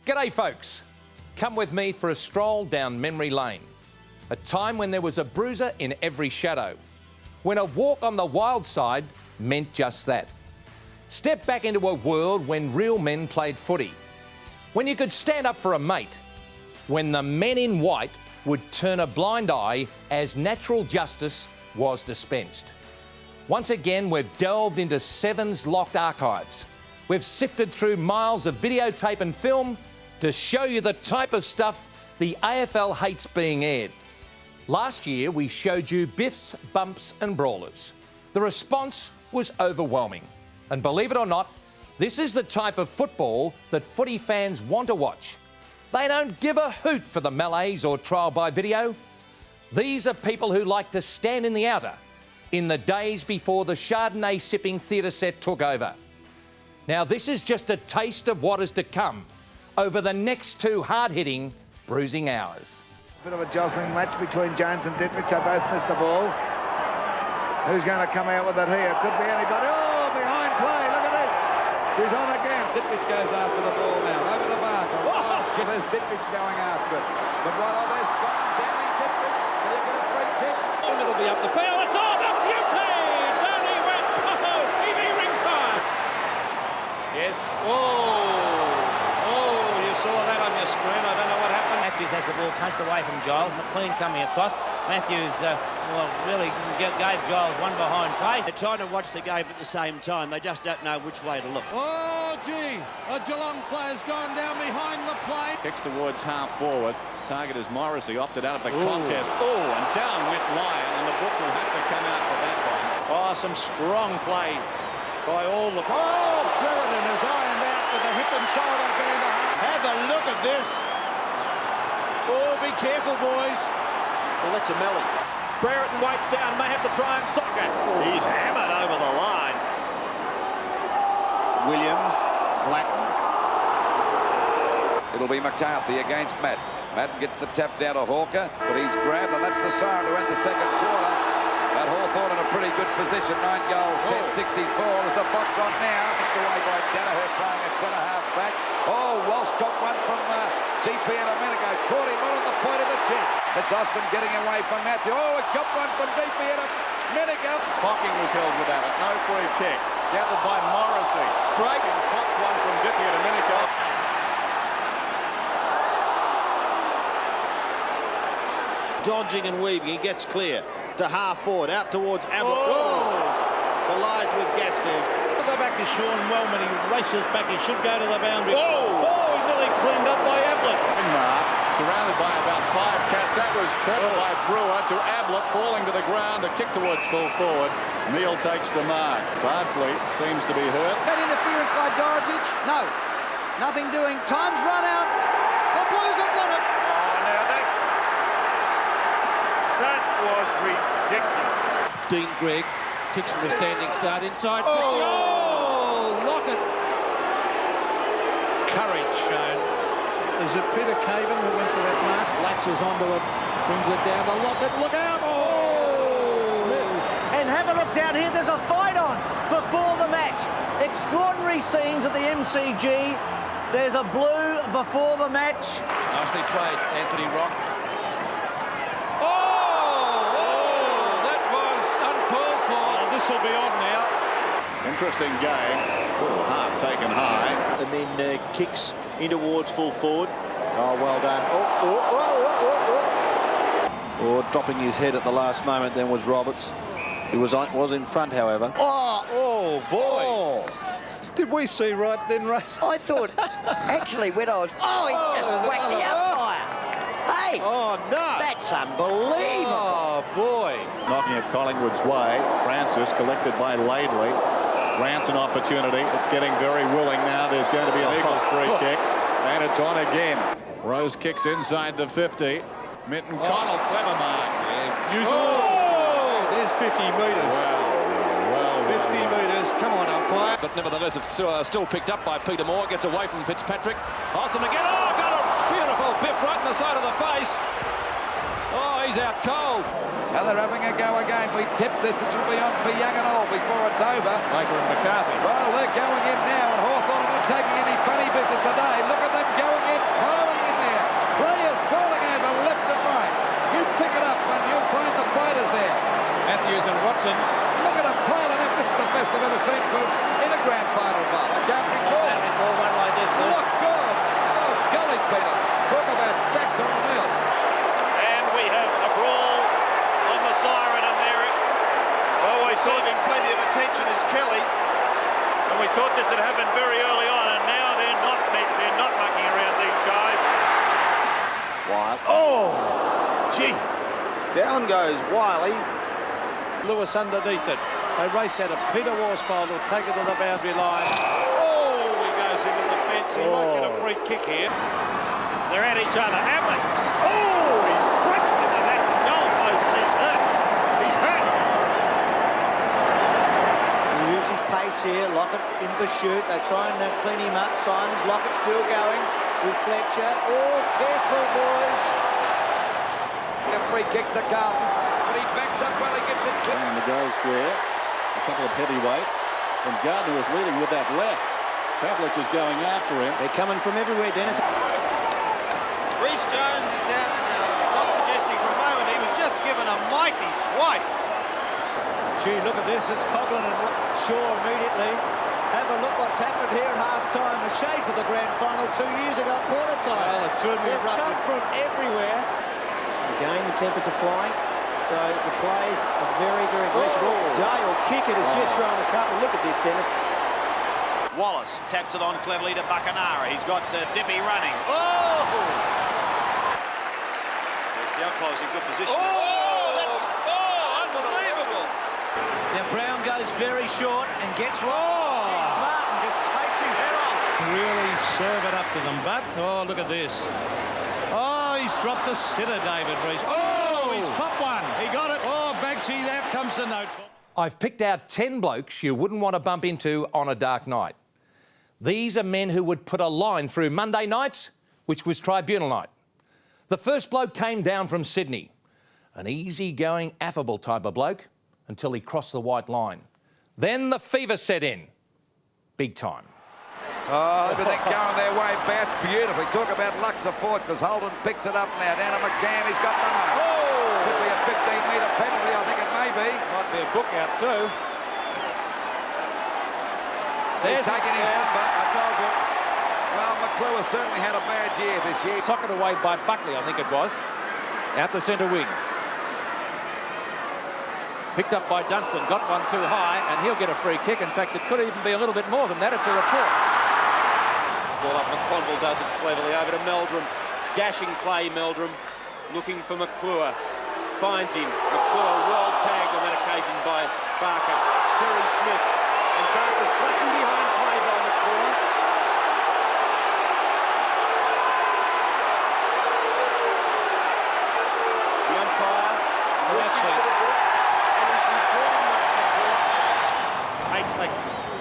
G'day folks, come with me for a stroll down memory lane. A time when there was a bruiser in every shadow. When a walk on the wild side meant just that. Step back into a world when real men played footy. When you could stand up for a mate. When the men in white would turn a blind eye as natural justice was dispensed. Once again, we've delved into Seven's locked archives. We've sifted through miles of videotape and film to show you the type of stuff the AFL hates being aired. Last year, we showed you Biffs, Bumps and Brawlers. The response was overwhelming. And believe it or not, this is the type of football that footy fans want to watch. They don't give a hoot for the melees or trial by video. These are people who like to stand in the outer in the days before the Chardonnay sipping theatre set took over. Now, this is just a taste of what is to come over the next two hard-hitting, bruising hours. Bit of a jostling match between Jones and Dittrich. They both missed the ball. Who's going to come out with it here? Could be anybody. Oh, behind play. Look at this. She's on again. Dittrich goes after the ball now. Over the mark. Oh, there's Dittrich going after it. But right on, there's Barn down in Dittrich. Will you get a free kick? Oh, it'll be up the field. It's all up beauty. Down he went. Oh, TV ringside. Yes. Oh, you saw that on your screen. I don't know what happened. Matthews has the ball punched away from Giles. McLean coming across. Matthews, really gave Giles one behind play. They're trying to watch the game at the same time. They just don't know which way to look. Oh, gee. A Geelong player's gone down behind the plate. Kicks towards half forward. Target is Morrissey. Opted out of the contest. Oh, and down went Lyon. And the book will have to come out for that one. Oh, some strong play by all the... Oh, Brereton is ironed out with a hip and shoulder going to half. Have a look at this. Oh, be careful, boys. Well, that's a Melly. Brereton waits down, may have to try and sock it. He's hammered over the line. Williams, flattened. It'll be McCarthy against Matt. Matt gets the tap down to Hawker, but he's grabbed, and that's the siren to end the second quarter. But Hawthorn in a pretty good position. 9 goals, 10-64. There's a box on now. It's away by Danaher playing at centre-half back. Oh, Walsh got one from DP a minute ago. Caught him right on the point of the chin. It's Austin getting away from Matthew. Oh, it got one from DP a minute ago. Hocking was held without it. No free kick. Gathered by Morrissey. Great. Popped one from Dippy a minute ago. Dodging and weaving. He gets clear to half forward. Out towards Ablett. Oh! Collides with Gastev. The back is Sean Wellman. He races back. He should go to the boundary. Oh, he nearly cleaned up by Ablett. Surrounded by about 5 cats. That was clever by Brewer to Ablett, falling to the ground. A kick towards full forward. Neil takes the mark. Bardsley seems to be hurt. That interference by Dorotic? No. Nothing doing. Time's run out. The Blues have won it. Oh, now that was ridiculous. Dean Gregg kicks from a standing start inside. Oh, Lockett. Courage shown. Is it Peter Caven who went for that mark? Latches onto it, brings it down to Lockett. Look out! Oh! Smith. And have a look down here. There's a fight on before the match. Extraordinary scenes at the MCG. There's a blue before the match. Nicely played, Anthony Rock. This will be on now. Interesting game. Oh, hard taken high. And then kicks in towards full forward. Oh, well done. Oh, dropping his head at the last moment then was Roberts. He was in front, however. Oh, boy. Did we see right then, Ray? I thought, actually, when I was... he just whacked the umpire. Hey! Oh, no! That's unbelievable. Oh, boy. Knocking it Collingwood's way. Francis collected by Laidley. Grants an opportunity. It's getting very willing now. There's going to be an Eagles free kick. And it's on again. Rose kicks inside the 50. Minton Connell, clever mark. There's 50 metres. Well, 50 metres. Come on, umpire. But nevertheless, it's still picked up by Peter Moore. Gets away from Fitzpatrick. Awesome again. Oh, got a beautiful biff right in the side of the face. Oh, he's out cold. Now they're having a go again. We tipped this. This will be on for Young and all before it's over. Baker and McCarthy. Well, they're going in now, and Hawthorn are not taking any funny business today. Look at them going in Johnson. Look at him piling up. This is the best I've ever seen in a grand final, Bob. I can't recall. One like this, Luke. Look good. Oh, golly, Peter. Talk about stacks on the mill. And we have a brawl on the siren, and there receiving plenty of attention is Kelly. And we thought this had happened very early on, and now they're not mucking around these guys. Wiley. Oh, gee. Down goes Wiley. Lewis underneath it. They race at it. Peter Worsfold will take it to the boundary line. Oh, he goes into the fence. He might get a free kick here. They're at each other. Hamlet. Oh, he's crunched into that goal post, and he's hurt. He's hurt. He'll use his pace here. Lockett in pursuit. They try and clean him up. Simons. Lockett still going with Fletcher. Oh, careful, boys. A free kick to Carlton, but he backs up well. He gets it clear. In the goal square, a couple of heavyweights, and Gardner is leading with that left. Pavlich is going after him. They're coming from everywhere, Dennis. Reece Jones is down, and not suggesting for a moment, he was just given a mighty swipe. Gee, look at this. It's Coughlin and Shaw immediately. Have a look what's happened here at half-time. The shades of the grand final 2 years ago at quarter-time. Well, it's certainly They've come from everywhere. Again, the tempers are flying, so the players are very, very aggressive. Dale kick it, has just thrown a couple. Look at this, Dennis. Wallace taps it on cleverly to Buckenara. He's got Dippy running. Oh! Yes, the umpire's in good position. That's Unbelievable! Now Brown goes very short and gets right. Martin just takes his head off. Really serve it up to them, but oh, look at this. Oh, he's dropped the sitter, David Rees. Oh, he's copped one. He got it. Oh, Banksy, there comes the note. I've picked out 10 blokes you wouldn't want to bump into on a dark night. These are men who would put a line through Monday nights, which was tribunal night. The first bloke came down from Sydney, an easy-going, affable type of bloke, until he crossed the white line. Then the fever set in. Big time. Oh, everything going their way. Bats beautifully. Talk about Luxor Ford, because Holden picks it up now. Down to McGann. He's got the mark. Oh! Could be a 15-metre penalty. I think it may be. Might be a book out too. He's taking his number. I told you. Well, McClure certainly had a bad year this year. Socked away by Buckley, I think it was. Out the centre wing. Picked up by Dunstan. Got one too high, and he'll get a free kick. In fact, it could even be a little bit more than that. It's a report. Ball up, McConville does it cleverly over to Meldrum. Dashing play, Meldrum. Looking for McClure. Finds him. McClure well tagged on that occasion by Barker. Terry Smith. And Barker's clutching behind play by McClure. The umpire. takes the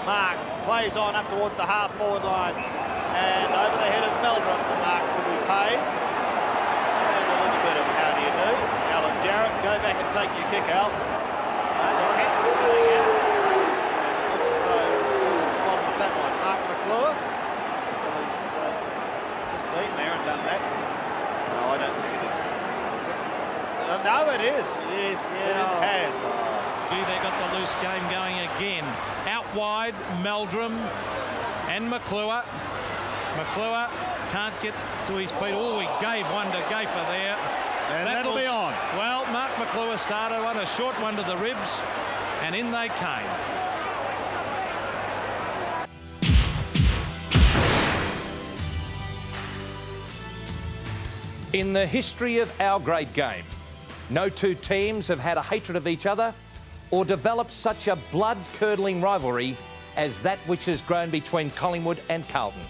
mark, plays on up towards the half-forward line, and over the head of Meldrum, the mark will be paid. And a little bit of how do you do? Alan Jarrett, go back and take your kick, Al. And it looks as though he's at the bottom of that one. Mark McClure. Well, he's just been there and done that. No, I don't think it is. Is it? No, it is. It is, yeah. It has. They got the loose game going again. Out wide, Meldrum and McClure. McClure can't get to his feet. Oh, he gave one to Gaffer there. And that'll be on. Well, Mark McClure started one, a short one to the ribs, and in they came. In the history of our great game, no two teams have had a hatred of each other or developed such a blood-curdling rivalry as that which has grown between Collingwood and Carlton.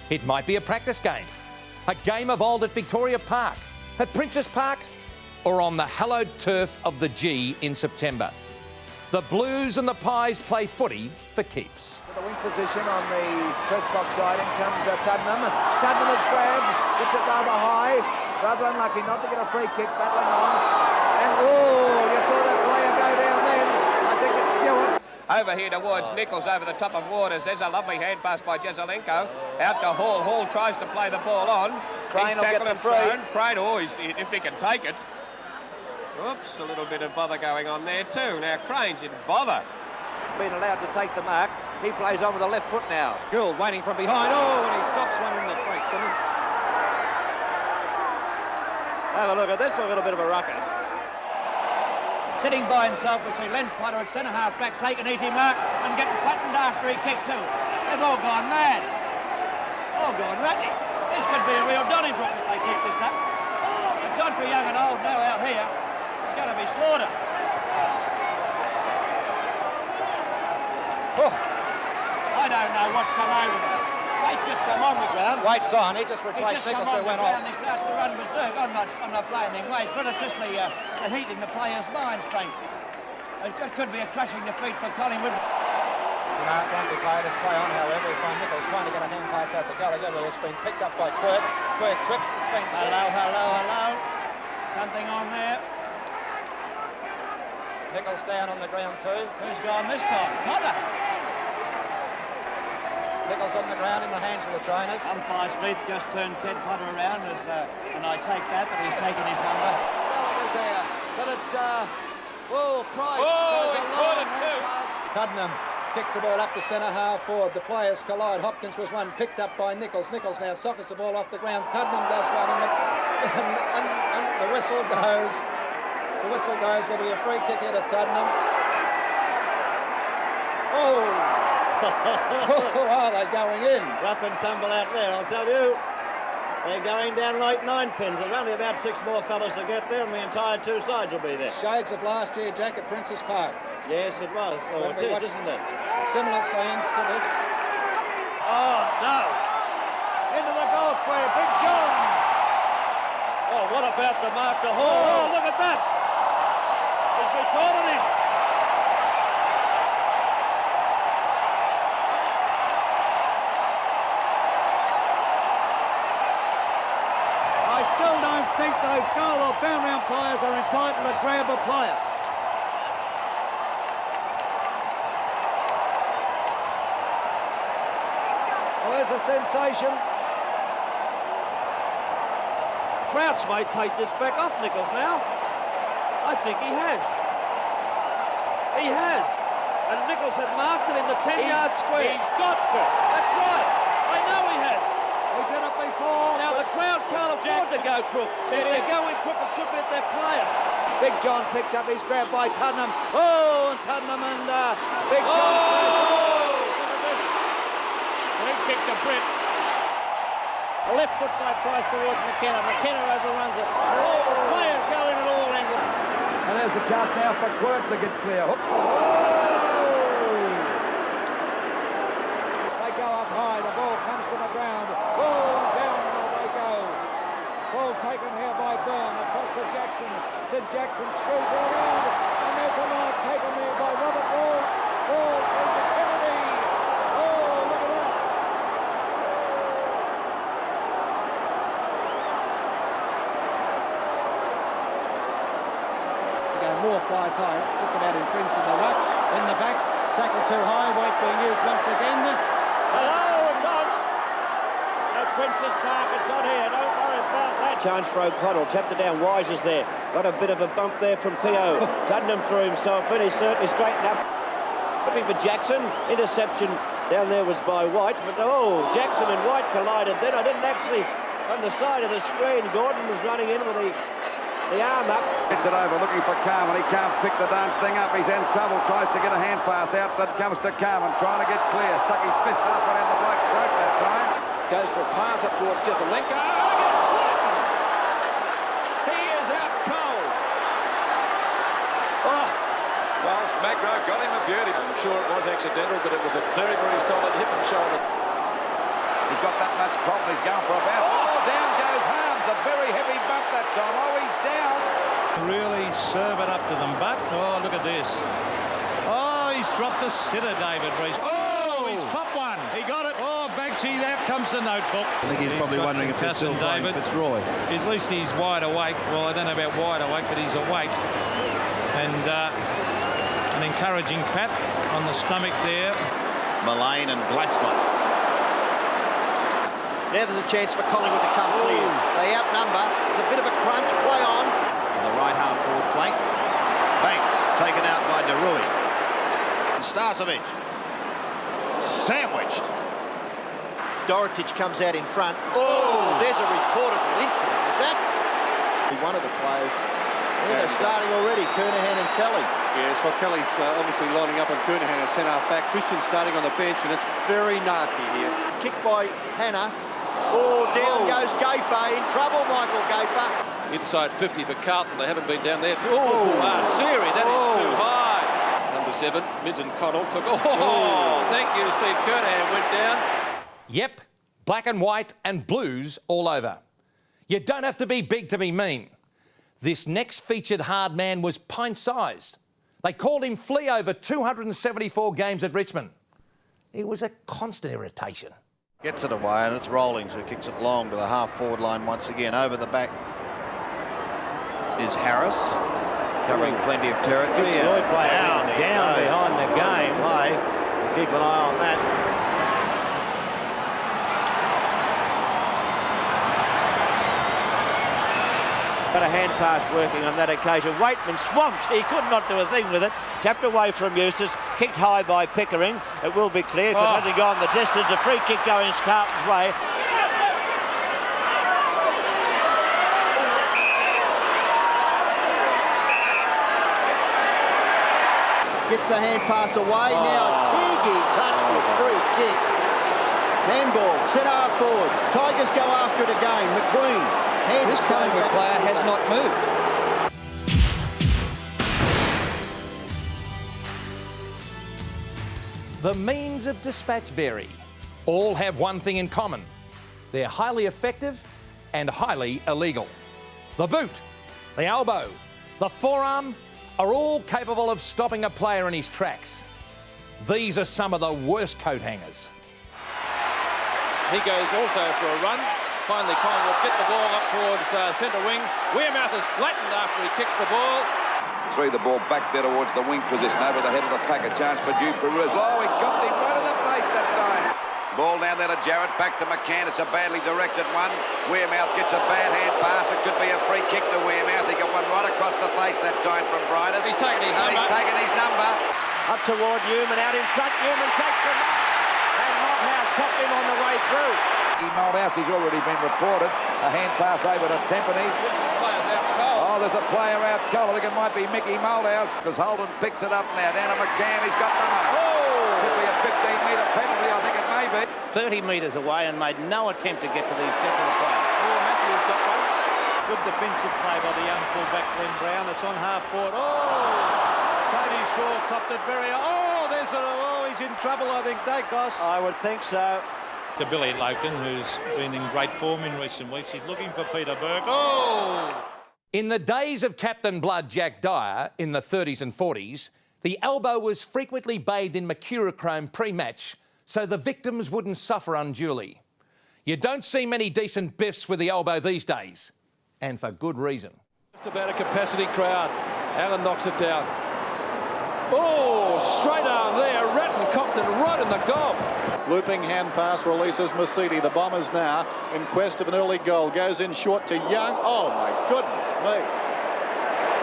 It might be a practice game, a game of old at Victoria Park, at Princess Park, or on the hallowed turf of the G in September. The Blues and the Pies play footy for keeps. The wing position on the press box side, in comes Tuddenham. Tuddenham is grabbed, gets it rather high, rather unlucky not to get a free kick, battling on. And oh, you saw that player go down then. I think it's Stewart. Over here towards Nichols over the top of Waters. There's a lovely hand pass by Jezelenko. Out to Hall. Hall tries to play the ball on. Crane will get the free. Crane, if he can take it. Oops, a little bit of bother going on there too. Now Crane's in bother. Been allowed to take the mark. He plays on with the left foot now. Gould waiting from behind. Oh, and he stops one in the face. Have a look at this. Look at a bit of a ruckus. Sitting by himself, we see Len Potter at centre half back, take an easy mark and getting flattened after he kicked too. They've all gone mad. All gone ratty. This could be a real Donnybrook if they keep this up. It's on for young and old now out here. It's going to be slaughtered. Oh, I don't know what's come over them. Waite just come on the ground. Waite's on. He just replaced Nichols who went off. He starts to run berserk. I'm not blaming Waite, but it's just the heat in the players' mind strength. It could be a crushing defeat for Collingwood. Bluntly played his play on, however. We find Nichols trying to get a hand pass out to Gallagher, but it's been picked up by Quirk. Quirk tripped. It's been set. Hello. Something on there. Nichols down on the ground too. Who's gone this time? Potter. Nichols on the ground in the hands of the trainers. Umpire Smith just turned Ted Potter around, and I take that he's taken his number. Gallagher's there, but it's Price. Oh, he caught it too. Tuddenham kicks the ball up to centre half forward. The players collide. Hopkins was one picked up by Nichols. Nichols now sockets the ball off the ground. Tuddenham does one, and the whistle goes. The whistle goes. There'll be a free kick here to Tuddenham. Oh! Oh, they're going in. Rough and tumble out there, I'll tell you. They're going down like 9 pins. There's only about 6 more fellas to get there, and the entire 2 sides will be there. Shades of last year, Jack, at Princess Park. Yes, it was. Oh, it is, isn't it? Similar scenes to this. Oh, no. Into the goal square, Big John. Oh, what about the mark to Hall? Oh, look at that. He's recorded him. I still don't think those goal or boundary umpires are entitled to grab a player. Well, there's a sensation. Crouch may take this back off Nichols now. I think he has. He has. And Nichols had marked it in the 10-yard square. He's got to. That's right. I know he has. He did it before. Now the crowd can't afford to go crook. If they're going crook, it should be at their players. Big John picks up his grab by Tuddenham. Oh, and Tuddenham and Big John. Oh, look at this. Free kick to Britt. Left foot by Price towards McKenna. McKenna overruns it. Oh, players going at all angles. And there's the chance now for Quirk to get clear. Hooks. Oh! They go up high. The ball comes to the ground. Oh, and down they go. Ball taken here by Byrne. Across to Jackson. Sid Jackson screws it around. And there's a mark taken there by Robert Walls. Walls into Kennedy. Oh, look at that. Moore flies high, just about infringed in the ruck. In the back, tackle too high, Waite being used once again. Hello, it's on! At Princess Park, it's on here, don't worry about that. Chance for O'Connell, tapped it down, Wise is there. Got a bit of a bump there from Keogh. Tuddenham threw himself in, he's certainly straightened up. Looking for Jackson, interception down there was by Waite, but oh, Jackson and Waite collided then. I didn't actually, on the side of the screen, Gordon was running in with the arm up. Gets it over, looking for Carman. He can't pick the darn thing up. He's in trouble. Tries to get a hand pass out. That comes to Carman, trying to get clear. Stuck his fist up and in the bloke's throat that time. Goes for a pass up towards Jesselenko. Oh, gets flattened. He is out cold. Oh, Well, Magro got him a beauty. I'm sure it was accidental, but it was a very, very solid hip and shoulder. He's got that much problem. He's going for a bounce. Oh, down goes Harms. A very heavy bump that time. Oh, he's down. Really serve it up to them, but oh, look at this. Oh, he's dropped a sitter, David Rees. Oh, he's caught one. He got it. Oh, Banksy, out comes the notebook. I think he's probably wondering if they're still playing Fitzroy. At least he's wide awake. Well, I don't know about wide awake, but he's awake. And an encouraging pat on the stomach there. Mullane and Glasgow. Now there's a chance for Collingwood to come clear. They outnumber. There's a bit of a crunch. Play on. On the right half forward flank. Banks taken out by Darui. Starcevic sandwiched. Dorotic comes out in front. Oh, there's a reportable incident, is that? One of the players. Yeah, they're starting already, Kernahan and Kelly. Yes, well, Kelly's obviously lining up on Kernahan at centre-half back. Christian's starting on the bench, and it's very nasty here. Kick by Hannah. Oh, down goes Gayfer. In trouble, Michael Gayfer. Inside 50 for Carlton. They haven't been down there. Siri, that is too high. Number 7, Minton Connell took... thank you, Steve Kernahan went down. Yep, black and white and blues all over. You don't have to be big to be mean. This next featured hard man was pint-sized. They called him Flea over 274 games at Richmond. It was a constant irritation. Gets it away and it's Rawlings who kicks it long to the half-forward line once again. Over the back is Harris, covering plenty of territory. Floyd playing down behind the game. We'll keep an eye on that. Got a hand pass working on that occasion. Waitman swamped. He could not do a thing with it. Tapped away from Eustace. Kicked high by Pickering. It will be cleared because it hasn't gone the distance. A free kick going Carlton's way. Gets the hand pass away. Now Tiggy Touchwood free kick. Handball. Set half forward. Tigers go after it again. McQueen. This Collingwood player has not moved. The means of dispatch vary. All have one thing in common. They're highly effective and highly illegal. The boot, the elbow, the forearm are all capable of stopping a player in his tracks. These are some of the worst coat hangers. He goes also for a run. Finally, Collingwood get the ball up towards centre wing. Wearmouth is flattened after he kicks the ball. Threw the ball back there towards the wing position over the head of the pack. A chance for Duke Perez. Oh, he got him right in the face that time. Ball down there to Jarrett, back to McCann. It's a badly directed one. Wearmouth gets a bad hand pass. It could be a free kick to Wearmouth. He got one right across the face that time from Briders. He's taken his number. He's taken his number. Up toward Newman, out in front. Newman takes the mark. And Malthouse copped him on the way through. Malthouse, he's already been reported. A hand pass over to Tempany. Oh, there's a player out cold. I think it might be Mickey Malthouse because Holden picks it up now. Down to McCann. He's got the mark. Could be a 15-metre penalty, I think it may be. 30 metres away and made no attempt to get to the player. Matthews got one. Good defensive play by the young fullback Glenn Brown. It's on half forward. Tony Shaw copped it very... he's in trouble, I think, Dacos. I would think so. To Billy Loken, who's been in great form in recent weeks. He's looking for Peter Burke. In the days of Captain Blood Jack Dyer in the 30s and 40s, the elbow was frequently bathed in mercurochrome pre-match so the victims wouldn't suffer unduly. You don't see many decent biffs with the elbow these days, and for good reason. Just about a capacity crowd. Allen knocks it down. Straight arm there. Ratton copped it right in the gob. Looping hand pass releases Mercedes. The Bombers now in quest of an early goal. Goes in short to Young. Oh, my goodness me.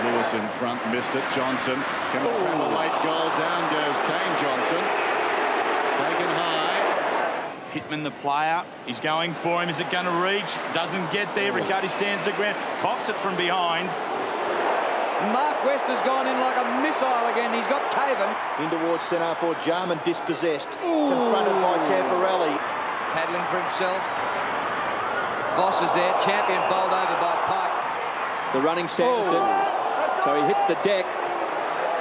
Lewis in front, missed it. Johnson can grab a late goal. Down goes Kane Johnson. Taken high. Pittman, the player, is going for him. Is it going to reach? Doesn't get there. Riccardi stands the ground. Pops it from behind. Mark West has gone in like a missile again. He's got Caven. In towards centre for Jarman, dispossessed. Confronted by Camporelli. Paddling for himself. Voss is there. Champion bowled over by Pike. The running Sanderson. So he hits the deck.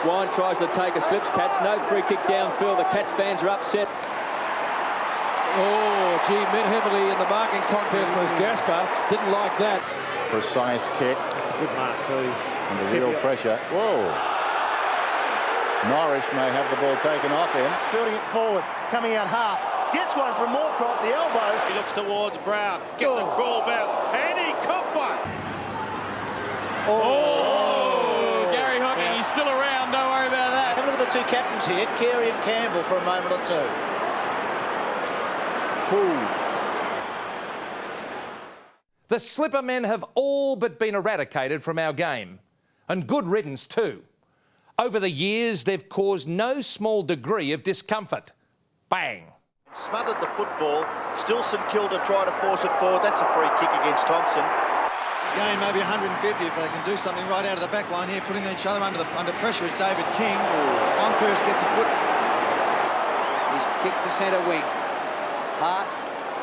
Wine tries to take a slips catch. No free kick downfield. The Cats fans are upset. Met heavily in the marking contest was Gaspar. Didn't like that. Precise kick. That's a good mark too. Under real pressure. Norris may have the ball taken off him. Building it forward, coming out half. Gets one from Moorcroft, the elbow. He looks towards Brown, gets a crawl bounce, and he copped one. Gary Hocking, he's still around, don't worry about that. Have a look at the two captains here, Carey and Campbell, for a moment or two. The slipper men have all but been eradicated from our game. And good riddance too. Over the years, they've caused no small degree of discomfort. Bang. Smothered the football. Still St Kilda try to force it forward. That's a free kick against Thompson. Again, maybe 150 if they can do something right out of the back line here, putting each other under pressure is David King. Bonkhurst gets a foot. He's kicked to centre wing. Hart.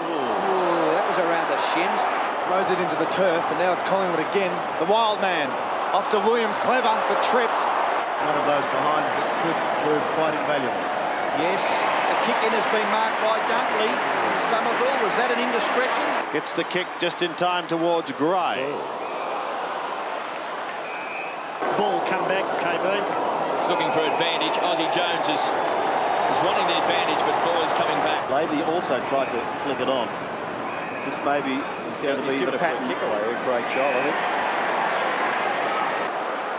Ooh, that was around the shins. Throws it into the turf, but now it's Collingwood again. The wild man. Off to Williams, clever, but tripped. One of those behinds that could prove quite invaluable. Yes, the kick-in has been marked by Dunkley in Somerville. Was that an indiscretion? Gets the kick just in time towards Gray. Ball come back, KB. He's looking for advantage. Ozzie Jones is wanting the advantage, but ball is coming back. Lavey also tried to flick it on. This maybe is going to be the pattern kick away. A great shot, I think.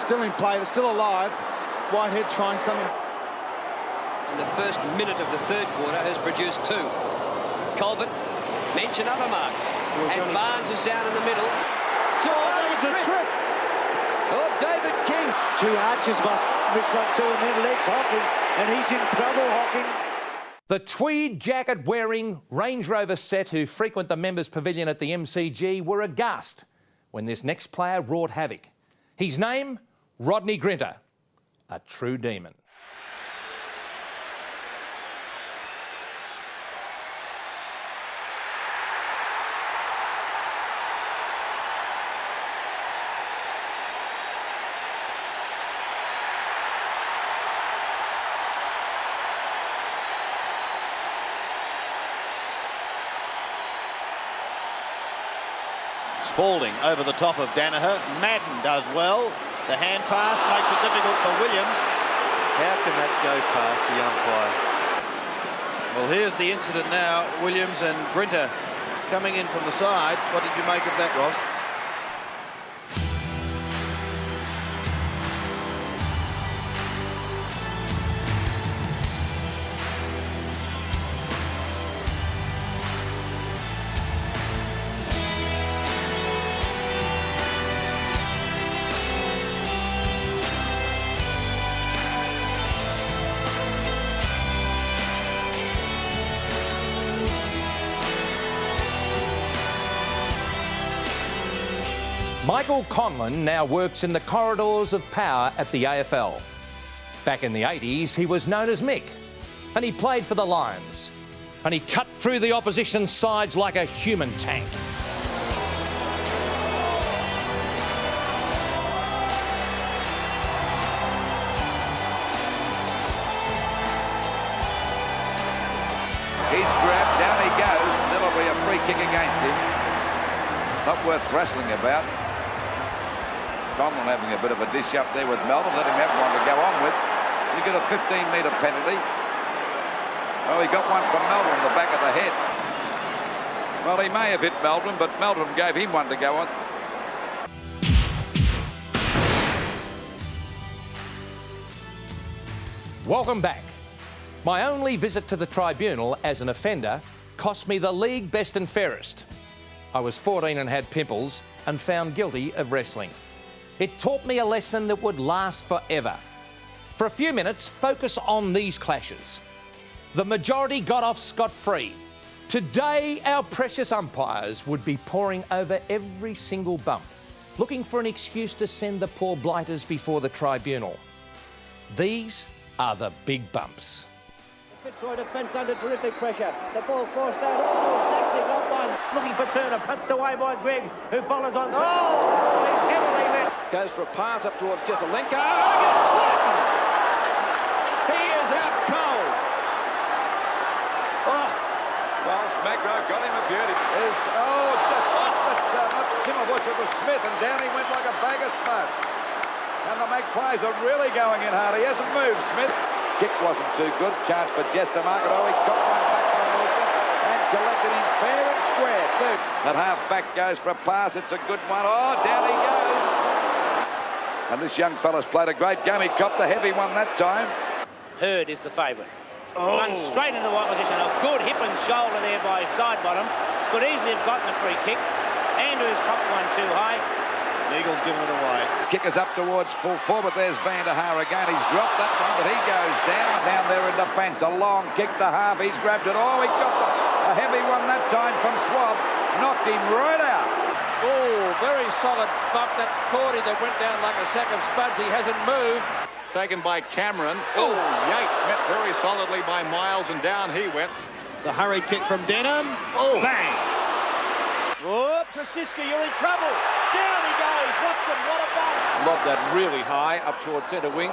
Still in play, they're still alive. Whitehead trying something. In the first minute of the third quarter has produced 2. Colbert, bench another mark. And Barnes is down in the middle. It's a trip. Oh, David King. Gee, Archers must miss one too, and then legs Hocking, and he's in trouble, Hocking. The tweed jacket-wearing Range Rover set who frequent the members' pavilion at the MCG were aghast when this next player wrought havoc. His name, Rodney Grinter, a true demon. Spalding over the top of Danaher. Madden does well. The hand pass makes it difficult for Williams. How can that go past the umpire? Well, here's the incident now. Williams and Grinter coming in from the side. What did you make of that, Ross? Michael Conlon now works in the corridors of power at the AFL. Back in the 80s, he was known as Mick, and he played for the Lions. And he cut through the opposition sides like a human tank. He's grabbed, down he goes, and that'll be a free kick against him. Not worth wrestling about. Conlon having a bit of a dish up there with Melton. Let him have one to go on with. You get a 15-metre penalty. Oh, he got one from Melton in the back of the head. Well, he may have hit Melton, but Melton gave him one to go on. Welcome back. My only visit to the tribunal as an offender cost me the league best and fairest. I was 14 and had pimples and found guilty of wrestling. It taught me a lesson that would last forever. For a few minutes, focus on these clashes. The majority got off scot-free. Today, our precious umpires would be poring over every single bump, looking for an excuse to send the poor blighters before the tribunal. These are the big bumps. Fitzroy defence under terrific pressure. The ball forced out. Oh, Saxey got one. Looking for Turner. Punched away by Greg, who follows on. Oh, he's heavily lit. Goes for a pass up towards Jesselenko. Oh, gets flattened. He is out cold. Oh. Well, Magro got him a beauty. That's not Timmerbush, it was Smith, and down he went like a bag of spuds. And the Magpies are really going in hard. He hasn't moved, Smith. Kick wasn't too good. Chance for Jester Market. Oh, he got one back from Wilson and collected him fair and square, too. That half-back goes for a pass. It's a good one. Oh, down he goes. And this young fella's played a great game. He copped a heavy one that time. Hurd is the favourite. Runs straight into the wide position. A good hip and shoulder there by Sidebottom. Could easily have gotten a free kick. Andrews cops one too high. Eagles giving it away. Kickers up towards full forward. There's Van der Haar again. He's dropped that one, but he goes down there in defence. A long kick to half. He's grabbed it. Oh, he got a heavy one that time from Swab. Knocked him right out. Oh, very solid bump. That's Cordy that went down like a sack of spuds. He hasn't moved. Taken by Cameron. Oh, Yates met very solidly by Miles, and down he went. The hurried kick from Denham. Oh, bang. Whoops. Francisca, you're in trouble. Down he goes. Watson, what a bump. Lobbed that really high up towards centre wing.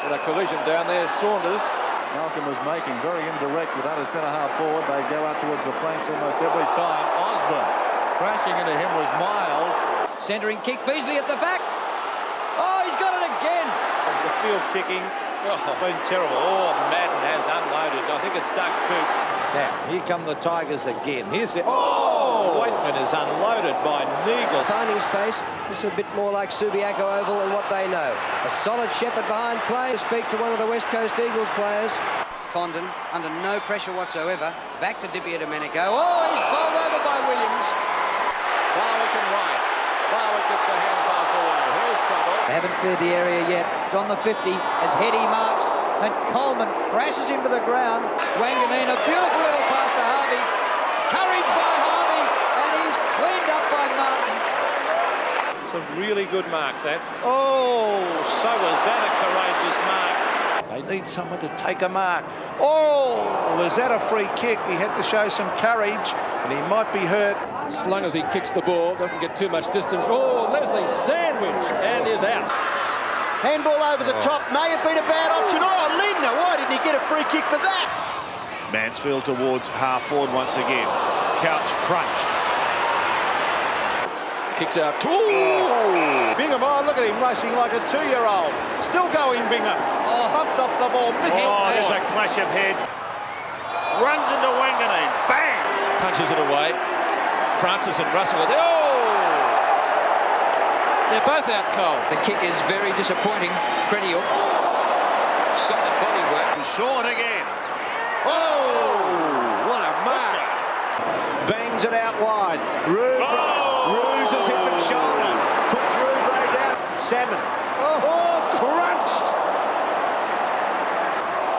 And a collision down there. Saunders. Malcolm was making very indirect without a centre-half forward. They go out towards the flanks almost every time. Osborne. Crashing into him was Miles. Centering kick, Beasley at the back. Oh, he's got it again. The field kicking. Been terrible. Oh, Madden has unloaded. I think it's Doug Coop. Now, here come the Tigers again. Here's the... Oh! Waitman is unloaded by Neagle. Finding space. This is a bit more like Subiaco Oval and what they know. A solid shepherd behind play. Speak to one of the West Coast Eagles players. Condon, under no pressure whatsoever. Back to Di Domenico. Oh, he's bowled over by Williams. Barwick and Rice. Barwick gets the hand pass away. Here's trouble. They haven't cleared the area yet. It's on the 50 as Heady marks, and Coleman crashes into the ground. Wanganeen, a beautiful little pass to Harvey. Courage by Harvey, and he's cleaned up by Martin. It's a really good mark, that. Oh, so was that a courageous mark. They need someone to take a mark. Oh, was that a free kick? He had to show some courage, and he might be hurt. Slung as he kicks the ball, doesn't get too much distance. Oh, Leslie sandwiched and is out. Handball over the top, may have been a bad option. Oh, Lindner, why didn't he get a free kick for that? Mansfield towards half forward once again. Couch crunched. Kicks out. Ooh! Bingham, oh, look at him racing like a 2-year-old. Still going, Bingham. Oh. Bumped off the ball. Oh, there's a clash of heads. Runs into Wanganeen. Bang! Punches it away. Francis and Russell. Oh! They're both out cold. The kick is very disappointing. Freddie Hook. Solid body work. Short again. Oh! What a mark. Bangs it out wide. Ruse has hit the shoulder. Puts Rouvray down. Salmon. Oh, crunched.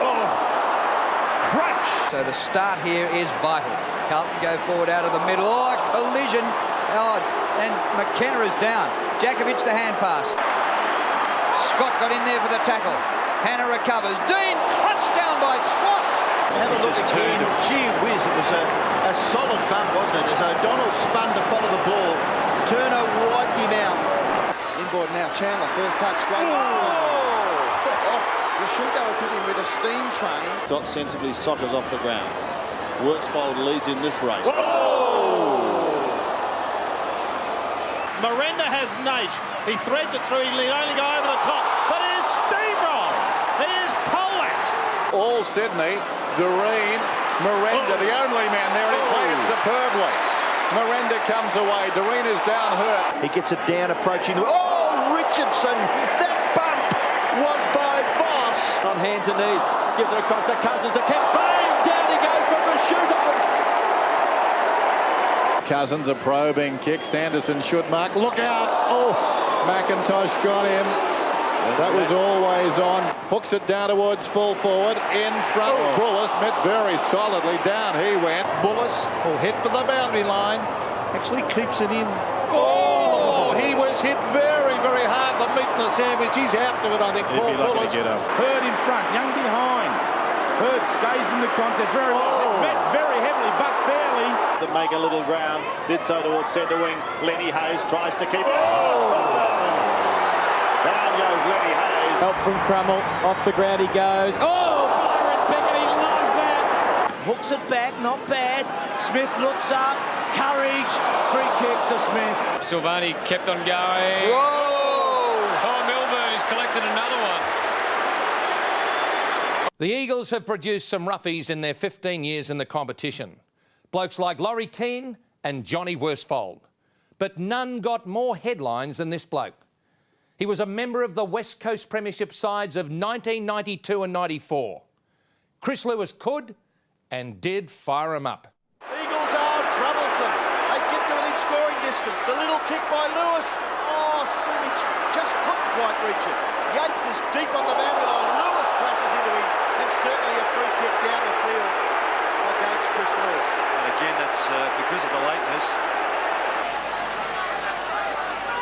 Oh, crunch. So the start here is vital. Carlton go forward out of the middle. Oh, a collision. Oh, and McKenna is down. Jakovic the hand pass. Scott got in there for the tackle. Hannah recovers. Dean crunched down by Swass. Have a look again. Gee whiz, it was a solid bump, wasn't it? As O'Donnell spun to follow the ball. Turner wiped him out. Inboard now, Chandler, first touch straight. Rashuko was hitting with a steam train. Got sensibly Sockers off the ground. Worksbold leads in this race. Miranda has Nate. He threads it through. He'll only go over the top. But he is steamrolled. He is poleaxed. All Sydney, Doreen, Miranda, the only man there, and he played it superbly. Miranda comes away. Doreen is down hurt. He gets it down, approaching the... Oh, Richardson! That bump was by Voss. On hands and knees. Gives it across to Cousins. The kick. Bang! Down he goes from Rashuko. Cousins, a probing kick. Sanderson should mark. Look out! Oh, McIntosh got him. That was always on. Hooks it down towards full forward. In front, Bullis met very solidly. Down he went. Bullis will head for the boundary line. Actually keeps it in. Oh, he was hit very, very hard. The meat in the sandwich. He's out to it, I think. Paul Bullis. Hurd in front, Young behind. Hurd stays in the contest very well. Met very heavily, but fairly. To make a little ground. Did so towards centre wing. Lenny Hayes tries to keep it. Down goes Lenny Hayes. Help from Crummell. Off the ground he goes. Oh, Byron Pickett, he loves that. Hooks it back, not bad. Smith looks up. Courage. Free kick to Smith. Silvani kept on going. Whoa! Oh, Milburn's collected another one. The Eagles have produced some roughies in their 15 years in the competition. Blokes like Laurie Keane and Johnny Worsfold. But none got more headlines than this bloke. He was a member of the West Coast Premiership sides of 1992 and 94. Chris Lewis could and did fire him up. Eagles are troublesome. They get to within scoring distance. The little kick by Lewis. Oh, Sumich just couldn't quite reach it. Yates is deep on the boundary line. Lewis crashes into him, and certainly a free kick down the field against Chris Lewis. And again, that's because of the lateness.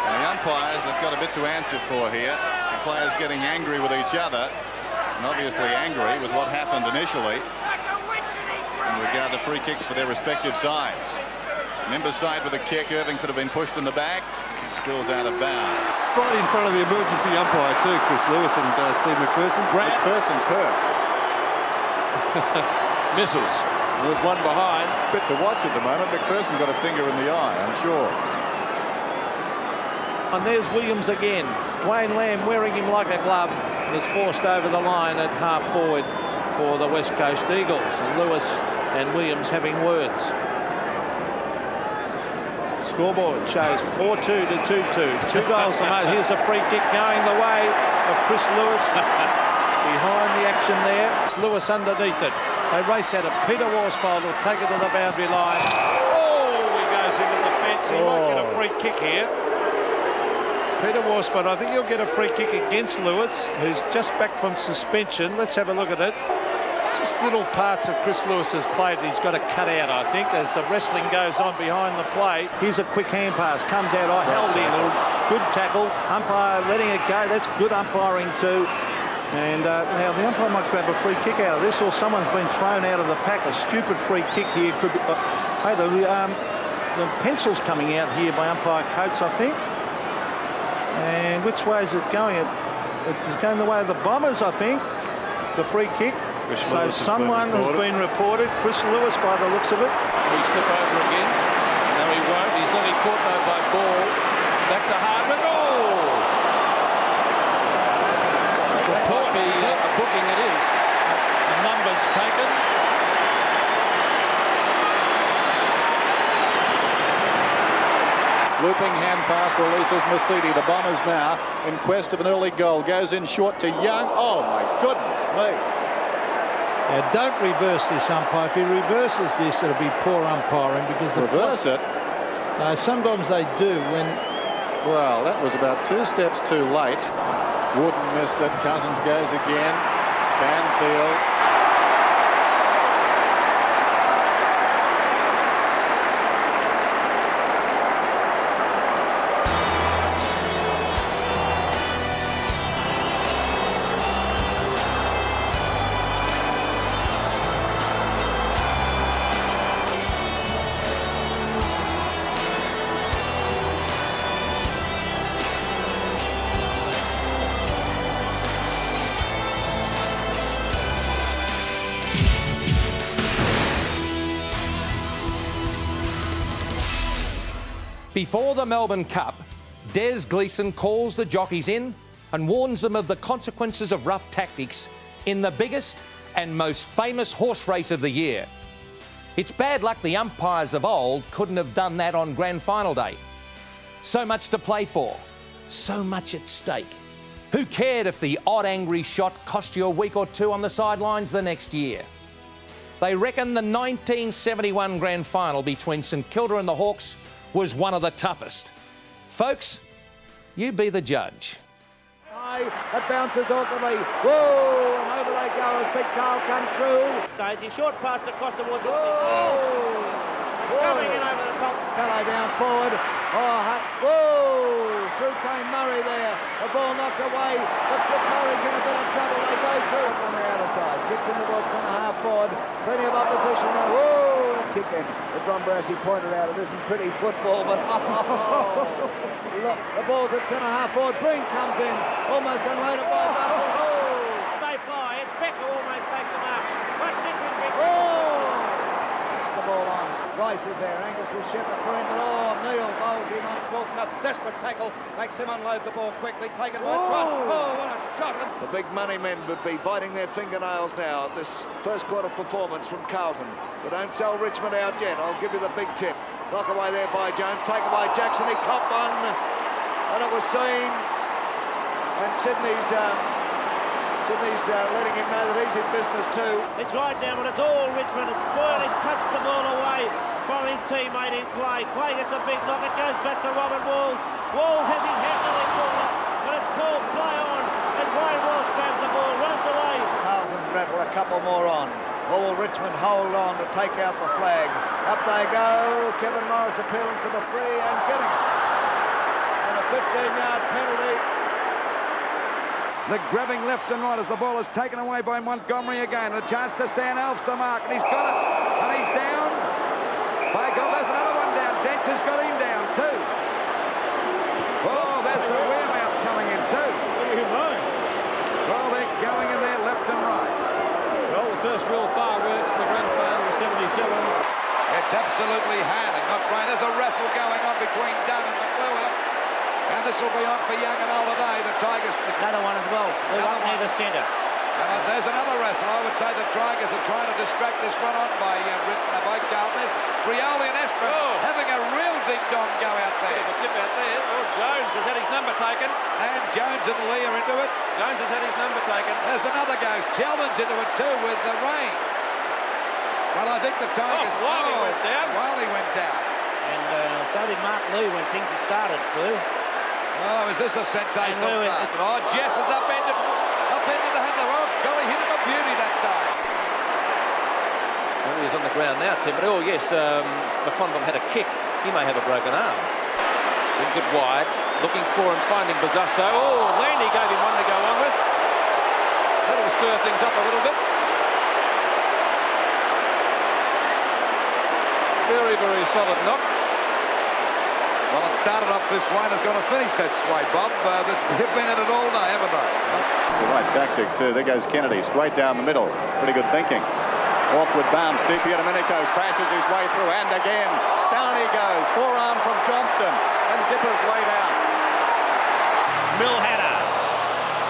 And the umpires have got a bit to answer for here. The players getting angry with each other, and obviously angry with what happened initially in regard to free kicks for their respective sides. Members side with a kick. Irving could have been pushed in the back. It spills out of bounds. Right in front of the emergency umpire too, Chris Lewis and Steve McPherson. McPherson's hurt. Misses. There's one behind. Bit to watch at the moment. McPherson got a finger in the eye, I'm sure. And there's Williams again. Dwayne Lamb wearing him like a glove and is forced over the line at half forward for the West Coast Eagles. And Lewis and Williams having words. Scoreboard shows 4-2 to 2-2. 2 goals to make. Here's a free kick going the way of Chris Lewis. Behind the action there. It's Lewis underneath it. They race at it. Peter Worsfold will take it to the boundary line. Oh, he goes into the fence. He won't get a free kick here. Peter Worsfold, I think he'll get a free kick against Lewis, who's just back from suspension. Let's have a look at it. Just little parts of Chris Lewis's play that he's got to cut out, I think, as the wrestling goes on behind the plate. Here's a quick hand pass. Comes out. Held in. Good tackle. Umpire letting it go. That's good umpiring too. And now the umpire might grab a free kick out of this, or someone's been thrown out of the pack. A stupid free kick here. Could be, hey, the pencil's coming out here by umpire Coates, I think. And which way is it going? It's going the way of the Bombers, I think. The free kick. So someone has been reported. Chris Lewis, by the looks of it. Will he slip over again? No, he won't. He's going to be caught though by Ball. Back to Hardwick. Oh! It might be a booking. It is. The numbers taken. Looping hand pass releases Mercedes. The Bombers now in quest of an early goal. Goes in short to Young. Oh my goodness me. Now, don't reverse this, umpire. If he reverses this, it'll be poor umpiring because the reverse it. Sometimes they do when. Well, that was about 2 steps too late. Wooden missed it. Cousins goes again. Banfield. Before the Melbourne Cup, Des Gleeson calls the jockeys in and warns them of the consequences of rough tactics in the biggest and most famous horse race of the year. It's bad luck the umpires of old couldn't have done that on grand final day. So much to play for, so much at stake. Who cared if the odd angry shot cost you a week or 2 on the sidelines the next year? They reckon the 1971 grand final between St Kilda and the Hawks was one of the toughest. Folks, you be the judge. It bounces awkwardly. Whoa! And over they go as Big Carl comes through. Stage, his short pass across towards. Coming in over the top. Calais down forward. Whoa! Through came Murray there. The ball knocked away. Looks like Murray's in a bit of trouble. They go through it on the outer side. Kicks in the ball, centre half forward. Plenty of opposition now. Whoa! A kick in. As Ron Brassey pointed out, it isn't pretty football, but look, the ball's at centre half forward. Breen comes in. Almost unloaded by Russell. They fly. It's Becker almost takes the mark. What difference? The ball on. Rice is there. Angus will shepherd for him. Neil bowls him on. Wilson, a desperate tackle. Makes him unload the ball quickly. Taken by Trott. Oh, what a shot. The big money men would be biting their fingernails now at this first quarter performance from Carlton. But don't sell Richmond out yet. I'll give you the big tip. Knock away there by Jones. Taken by Jackson. He copped one. And it was seen. And Sydney's Sydney's letting him know that he's in business too. It's right down, but it's all Richmond. Boyle has punched the ball away from his teammate in Clay. Clay gets a big knock. It goes back to Robin Walls. Walls has his head nearly pulled up, but it's called play on as Wayne Walsh grabs the ball, runs away. Carlton rattle a couple more on. Or will Richmond hold on to take out the flag? Up they go. Kevin Morris appealing for the free and getting it. And a 15-yard penalty. The grabbing left and right as the ball is taken away by Montgomery again. A chance to Stan Alves to mark, and he's got it. And he's down. By God, there's another one down. Dench has got him down too. Oh, there's the Wearmouth coming in too. What do you mean? Well, they're going in there left and right. Well, the first real fireworks in the grand final was 77. It's absolutely handing, not great. There's a wrestle going on between Dunn and McClure. And this will be on for Young and Holiday. The Tigers... Another one as well. They're up near the centre. And there's another wrestle. I would say the Tigers are trying to distract this run on by Carlton. There's Rioli and Espin having a real ding-dong go out there. A dip out there. Oh, Jones has had his number taken. And Jones and Lee are into it. Jones has had his number taken. There's another go. Sheldon's into it too with the reins. Well, I think the Tigers... Wiley went down. Wiley went down. And so did Mark Lee when things had started, Blue. Oh, is this a sensational start? Oh, Jess is upended the Hunter. Oh, golly, hit him a beauty that time. Well, he's on the ground now, Tim. But oh, yes, McConville had a kick. He may have a broken arm. Brings it wide, looking for and finding Bazusto. Oh, Landy gave him one to go on with. That'll stir things up a little bit. Very, very solid knock. Well, it started off this way and it's going to finish that way, Bob. They've been at it all day, haven't they? It's the right tactic, too. There goes Kennedy, straight down the middle. Pretty good thinking. Awkward bounce. Deep Domenico crashes his way through, and again. Down he goes. Forearm from Johnston. And Dipper's laid out. Milhanna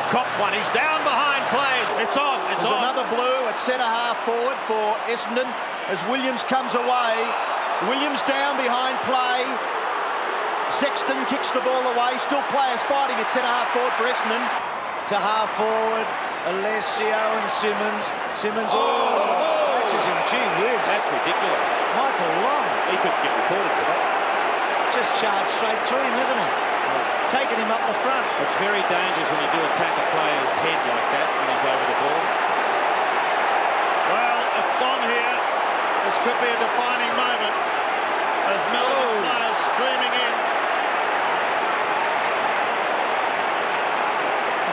cops one. He's down behind players. It's on. It's on. Another blue at centre half forward for Essendon as Williams comes away. Williams down behind play. Sexton kicks the ball away. Still players fighting at centre half forward for Essendon. To half forward, Alessio and Simmons. Simmons, catches him. Gee whiz. That's ridiculous. Michael Long. He could get reported for that. Just charged straight through him, isn't it? Taking him up the front. It's very dangerous when you do attack a player's head like that when he's over the ball. Well, it's on here. This could be a defining moment as Melbourne players streaming in.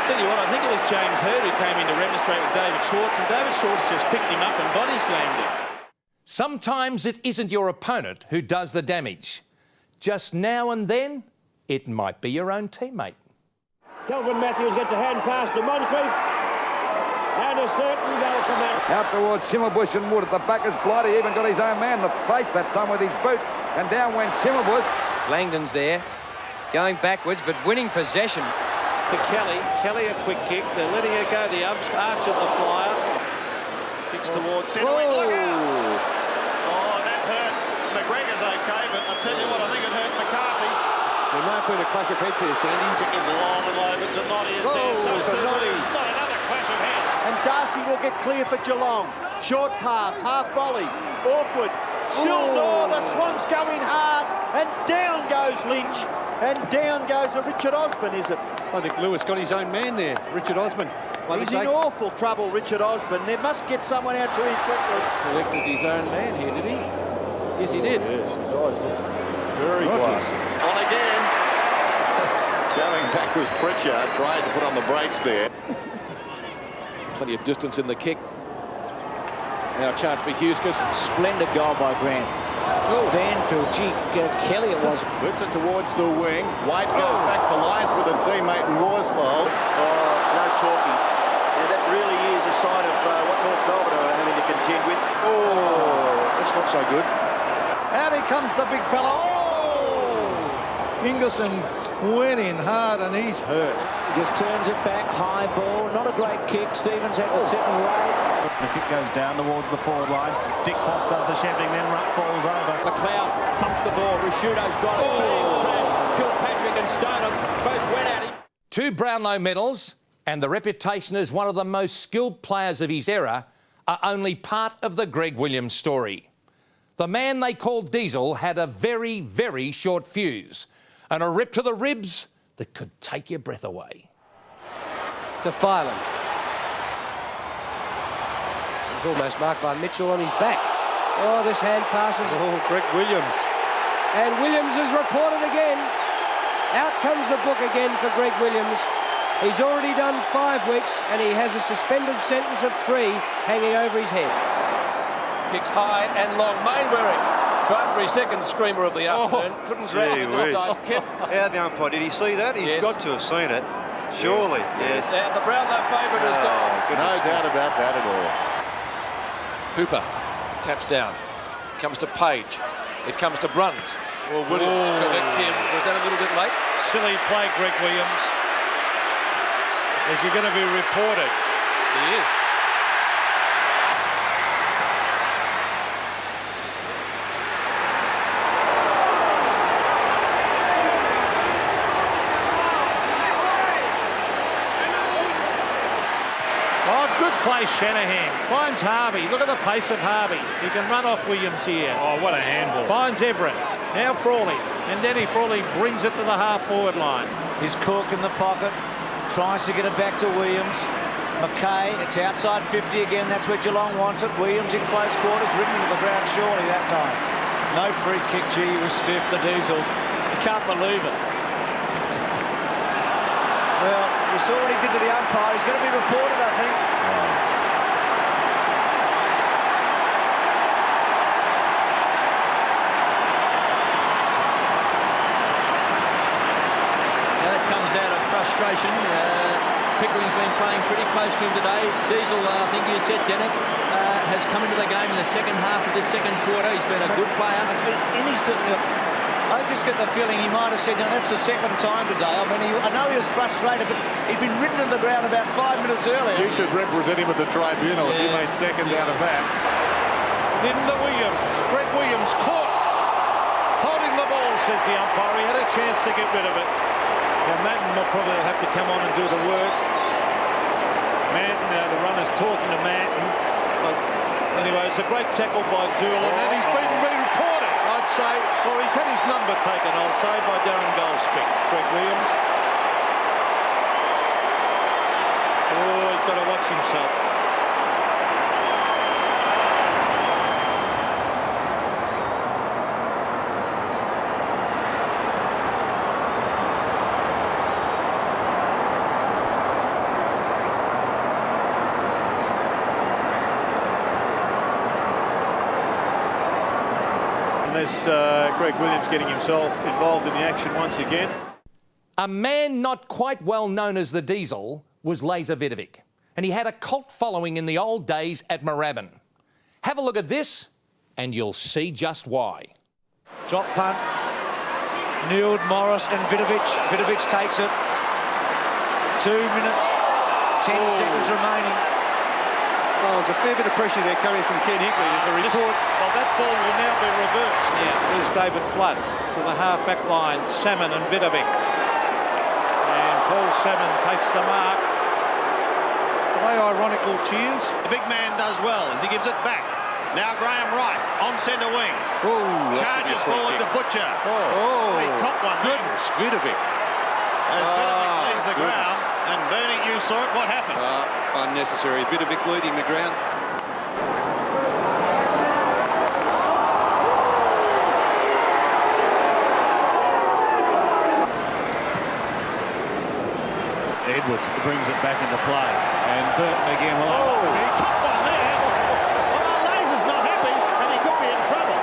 Tell you what, I think it was James Hurd who came in to remonstrate with David Schwartz, and David Schwartz just picked him up and body slammed him. Sometimes it isn't your opponent who does the damage. Just now and then, it might be your own teammate. Kelvin Matthews gets a hand pass to Moncrief. And a certain goal from that. Out towards Schimmelbusch and Wood. At the back is Blighty. Even got his own man in the face that time with his boot. And down went Schimmelbusch. Langdon's there, going backwards, but winning possession. To Kelly. Kelly a quick kick. They're letting her go. The Archer the flyer. Kicks towards centre. Oh, that hurt. McGregor's okay, but I tell you what, I think it hurt McCarthy. There might have been a clash of heads here, Sandy. Kick is long and low, but Zanotti is there. So it's not another clash of heads. And Darcy will get clear for Geelong. Short pass, half volley, awkward. Still the Swans go in hard, and down goes Lynch. And down goes Richard Osborne, is it? I think Lewis got his own man there, Richard Osborne. He's in awful trouble, Richard Osborne. They must get someone out to him quickly. Collected his own man here, did he? Yes, he did. Yes, his eyes looked very glassy. On again. Going back was Pritchard, trying to put on the brakes there. Plenty of distance in the kick. Now a chance for Huskis. Splendid goal by Grant. Stanfield, Kelly it was. Puts it towards the wing. White goes back for lines with a teammate in Worsfold. No talking. Yeah, that really is a sign of what North Melbourne are having to contend with. That's not so good. Out he comes the big fella. Ingerson went in hard and he's hurt. He just turns it back, high ball, not a great kick. Stevens had to sit and wait. The kick goes down towards the forward line. Dick Foss does the shepherding, then falls over. McLeod thumps the ball. Rashudo's got it. Big crash. Kilpatrick and Stoneham both went at him. 2 Brownlow medals and the reputation as one of the most skilled players of his era are only part of the Greg Williams story. The man they called Diesel had a very, very short fuse and a rip to the ribs that could take your breath away. To Filand. It was almost marked by Mitchell on his back. Oh, this hand passes. Oh, Greg Williams. And Williams is reported again. Out comes the book again for Greg Williams. He's already done 5 weeks and he has a suspended sentence of 3 hanging over his head. Kicks high and long. Mainwaring tried for his second screamer of the afternoon. Couldn't grab it this time. How the umpire, did he see that? He's got to have seen it. Surely, yes. And the Brownlow favourite has gone. No doubt about that at all. Hooper taps down. Comes to Page. It comes to Bruns. Well, Williams corrects him. Was that a little bit late? Silly play, Greg Williams. Is he going to be reported? He is. Oh, good play, Shanahan. Finds Harvey. Look at the pace of Harvey. He can run off Williams here. Oh, what a handball. Finds Everett. Now Frawley. And Denny Frawley brings it to the half-forward line. He's Cook in the pocket. Tries to get it back to Williams. McKay, it's outside 50 again. That's where Geelong wants it. Williams in close quarters, ridden to the ground surely that time. No free kick. Gee, he was stiff, the Diesel. You can't believe it. Well, you saw what he did to the umpire. He's going to be reported, I think. That comes out of frustration. Pickering's been playing pretty close to him today. Diesel, I think you said, Dennis, has come into the game in the second half of this second quarter. He's been a good player. I just get the feeling he might have said, no, that's the second time today. I mean, I know he was frustrated, but he'd been ridden to the ground about 5 minutes earlier. You should represent him at the tribunal if you made second out of that. In the Williams. Greg Williams caught. Holding the ball, says the umpire. He had a chance to get rid of it. Now, Manton will probably have to come on and do the work. Manton, the runner's talking to Manton. But anyway, it's a great tackle by Doolan, and he's been re-reported, I'd say. Or he's had his number taken, I'll say, by Darren Goldspick. Greg Williams. Oh, he's got to watch himself. There's Greg Williams getting himself involved in the action once again. A man not quite well known as the Diesel was Laser Vidovic, and he had a cult following in the old days at Moorabbin. Have a look at this, and you'll see just why. Drop punt. Newell, Morris and Vidovic. Vidovic takes it. 2 minutes, 10 seconds remaining. Well, there's a fair bit of pressure there coming from Ken Hinkley. There's a report. Well, that ball will now be reversed. Here's David Flood to the half-back line. Salmon and Vidovic. And Paul Salmon takes the mark. Are they ironical cheers? The big man does well as he gives it back. Now Graham Wright on centre wing. Charges forward to Butcher. He caught one. Goodness, Vidovic. As Vidovic leaves the ground, and Bernie, you saw it. What happened? Unnecessary. Vidovic leading the ground. Edwards brings it back into play. And Burton again will he caught one there. Well, Laser's not happy, and he could be in trouble.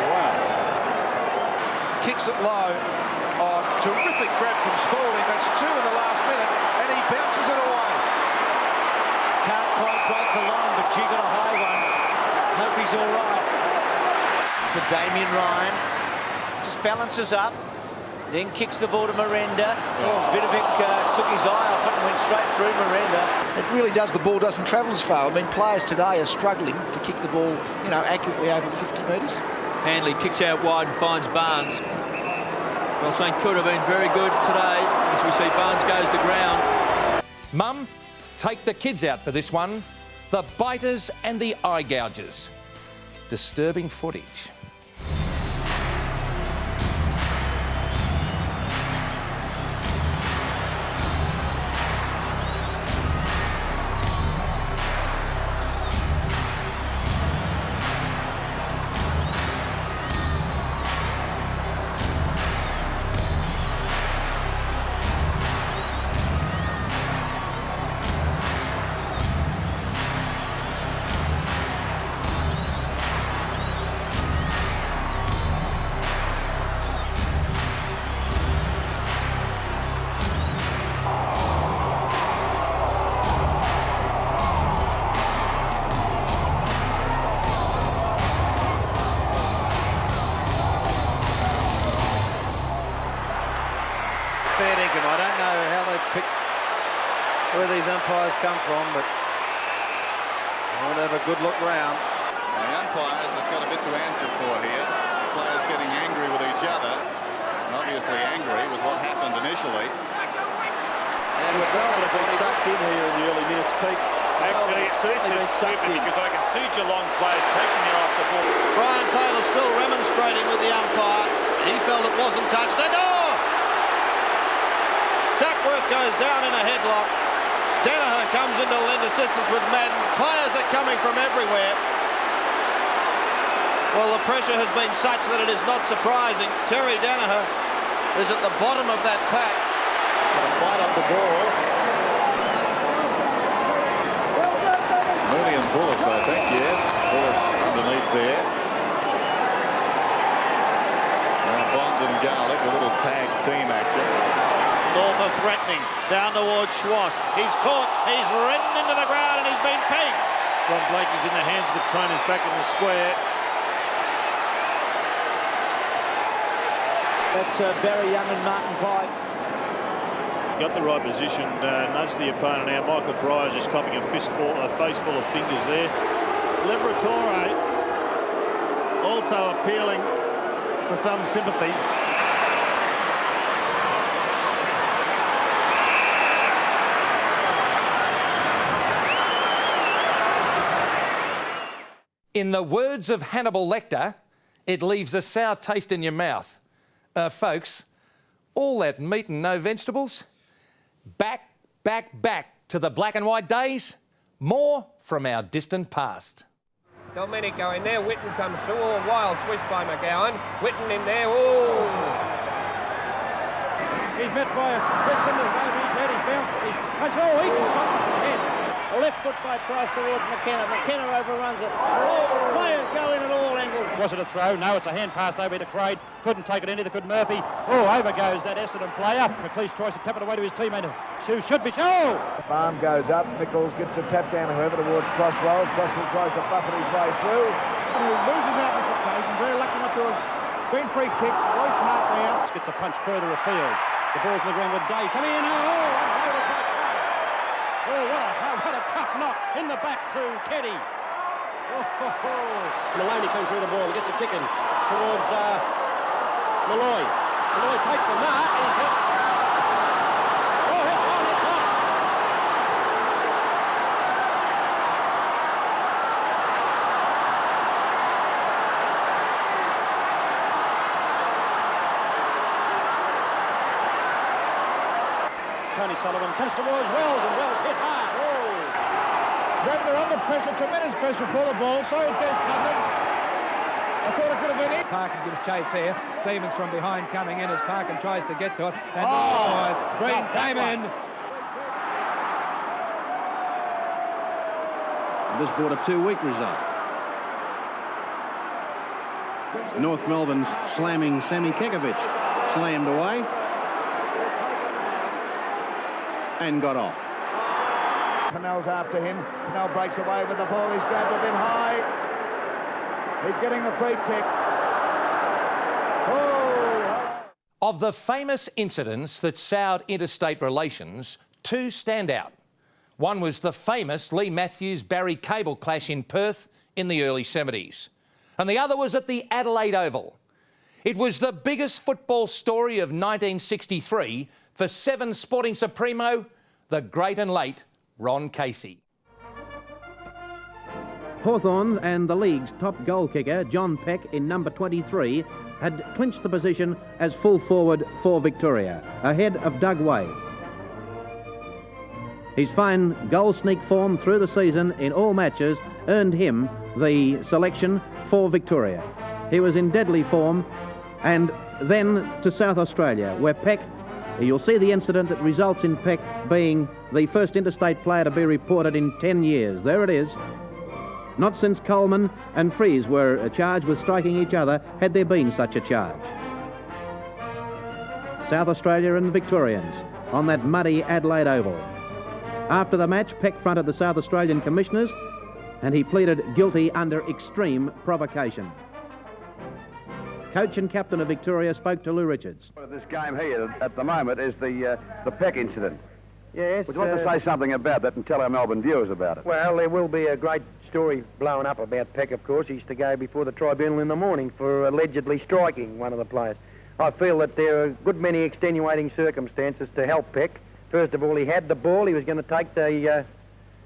Wow. Kicks it low. Oh, terrific grab from Spalding. That's 2 in the last minute, and he bounces it away. Can't quite break the line, but G got a high one. Hope he's all right. To Damien Ryan. Just balances up. Then kicks the ball to Miranda. Vidovic took his eye off it and went straight through Miranda. It really does. The ball doesn't travel as far. I mean, players today are struggling to kick the ball, accurately over 50 metres. Handley kicks out wide and finds Barnes. Well, St Kilda have been very good today as we see Barnes goes to ground. Mum, take the kids out for this one. The biters and the eye gougers. Disturbing footage. Fair dinkum. I don't know how they picked where these umpires come from, but I want to have a good look round. And the umpires have got a bit to answer for here. Players getting angry with each other, and obviously angry with what happened initially. And it's Melbourne have been sucked in here in the early minutes, Pete. Actually, this is stupid because I can see Geelong players taking it off the ball. Brian Taylor still remonstrating with the umpire. He felt it wasn't touched. And Duckworth goes down in a headlock. Danaher comes in to lend assistance with Madden. Players are coming from everywhere. Well, the pressure has been such that it is not surprising. Terry Danaher is at the bottom of that pack. Fight off the ball. Mooney and Bullis, I think, yes. Bullis underneath there. Now Bond and Garlick, a little tag team action. Norther threatening down towards Schwass. He's caught, he's ridden into the ground and he's been pegged. John Blake is in the hands of the trainers back in the square. That's Barry Young and Martin Pike. Got the right position, nudged the opponent out. Michael Bryars just copying a face full of fingers there. Liberatore also appealing for some sympathy. In the words of Hannibal Lecter, it leaves a sour taste in your mouth. Folks, all that meat and no vegetables? Back to the black and white days. More from our distant past. Domenico in there, Whitten comes through, wild swish by McGowan. Whitten in there, oh! He's met by Brisbane, there's over his head, he's bounced, he's punched, oh, he can stop the head. A left foot by Price towards McKenna. McKenna overruns it. Oh, players go in at all angles. Was it a throw? No, it's a hand pass over to Craig. Couldn't take it in, either could Murphy. Oh, over goes that Essendon player. McLeish tries to tap it away to his teammate. Shoe should be show. Farm goes up. Nichols gets a tap down, however, towards Crosswell. Crosswell tries to buffet his way through. Losing out this occasion. Very lucky not to have been free kick. Very smart there. Gets a punch further afield. The ball's in the ground with Day. Coming in. Oh, what a tough knock in the back to Keddy. Maloney comes through the ball and gets a kick in towards Malloy. Malloy takes the mark and he's hit. Oh, he's on the top. Tony Sullivan comes towards Wells and Wells hit hard. They're under pressure, tremendous pressure for the ball. So is Des Tubman. I thought it could have been it. Parkin gives chase here. Stevens from behind coming in as Parkin tries to get to it. And Green came in. This brought a 2-week result. North Melbourne's slamming Sammy Kekovic. Slammed away. And got off. Pennell's after him. Pennell breaks away with the ball. He's grabbed a bit high. He's getting the free kick. Oh! Of the famous incidents that soured interstate relations, two stand out. One was the famous Lee Matthews-Barry Cable clash in Perth in the early 70s. And the other was at the Adelaide Oval. It was the biggest football story of 1963 for Seven Sporting Supremo, the great and late Ron Casey. Hawthorn and the league's top goal kicker, John Peck, in number 23, had clinched the position as full forward for Victoria, ahead of Doug Wade. His fine goal sneak form through the season in all matches earned him the selection for Victoria. He was in deadly form, and then to South Australia, where Peck, you'll see the incident that results in Peck being the first interstate player to be reported in 10 years. There it is. Not since Coleman and Fries were charged with striking each other had there been such a charge. South Australia and the Victorians on that muddy Adelaide Oval. After the match, Peck fronted the South Australian commissioners and he pleaded guilty under extreme provocation. Coach and captain of Victoria spoke to Lou Richards. This game here at the moment is the Peck incident. Yes. Would you want to say something about that and tell our Melbourne viewers about it? Well, there will be a great story blowing up about Peck, of course. He's to go before the tribunal in the morning for allegedly striking one of the players. I feel that there are a good many extenuating circumstances to help Peck. First of all, he had the ball. He was going to take the...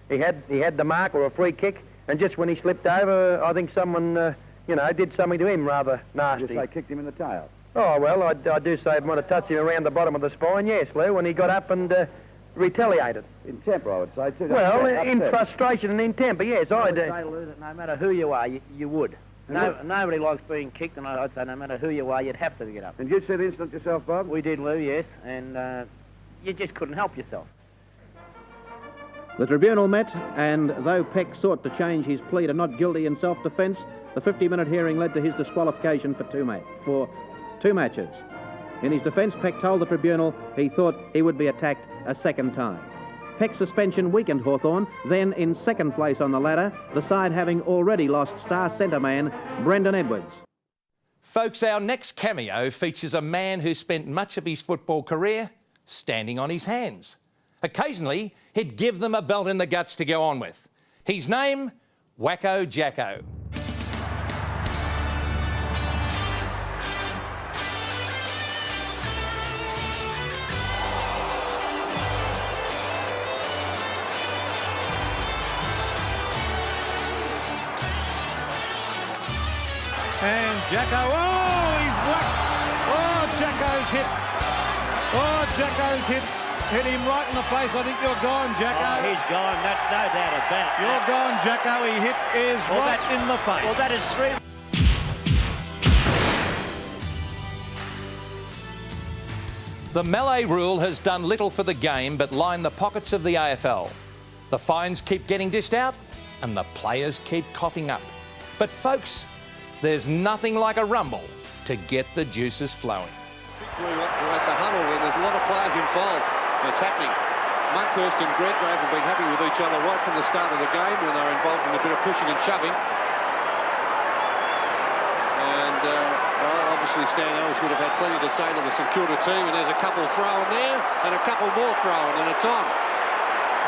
he had the mark or a free kick, and just when he slipped over, I think someone, did something to him rather nasty. Did you say kicked him in the tail? Oh, well, I do say it might have touched him around the bottom of the spine, yes, Lou, when he got up and... retaliated. In temper, I would say, too. Well, in frustration and in temper, yes. I'd say, Lou, that no matter who you are, you would. Nobody likes being kicked, and I'd say no matter who you are, you'd have to get up. And you see the incident yourself, Bob? We did, Lou, yes, and you just couldn't help yourself. The tribunal met, and though Peck sought to change his plea to not guilty in self-defence, the 50-minute hearing led to his disqualification for two matches. In his defence, Peck told the tribunal he thought he would be attacked a second time. Peck's suspension weakened Hawthorn, then in second place on the ladder, the side having already lost star centre man Brendan Edwards. Folks, our next cameo features a man who spent much of his football career standing on his hands. Occasionally, he'd give them a belt in the guts to go on with. His name, Wacko Jacko. And Jacko, he's whacked. Jacko's hit. Jacko's hit him right in the face. I think you're gone, Jacko. Oh, he's gone. That's no doubt about it. You're gone, Jacko. He hit is right in the face. Well, that is 3. The Malay rule has done little for the game but lined the pockets of the AFL. The fines keep getting dished out and the players keep coughing up. But folks, there's nothing like a rumble to get the juices flowing. We're at the huddle and there's a lot of players involved. It's happening. Monkhurst and Greg, they haven't been happy with each other right from the start of the game when they're involved in a bit of pushing and shoving. And obviously Stan Ellis would have had plenty to say to the St Kilda team, and there's a couple throwing there and a couple more throwing, and it's on.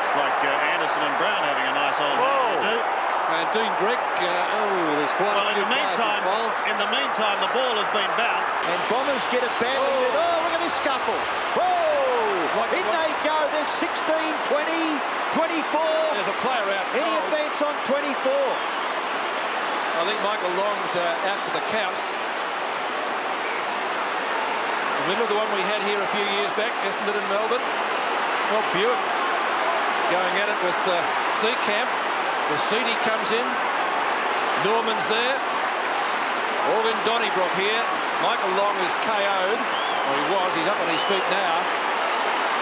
Looks like Anderson and Brown having a nice old And Dean Greg, there's quite a few players involved. In the meantime, the ball has been bounced. And Bombers get it badly. Oh, look at this scuffle. In they go. There's 16, 20, 24. There's a player out. Any advance on 24? I think Michael Long's out for the count. Remember the one we had here a few years back, Essendon and Melbourne? Well, Buick going at it with Seacamp. The Seedy comes in. Norman's there. All in Donnybrook here. Michael Long is KO'd. Well, he was. He's up on his feet now.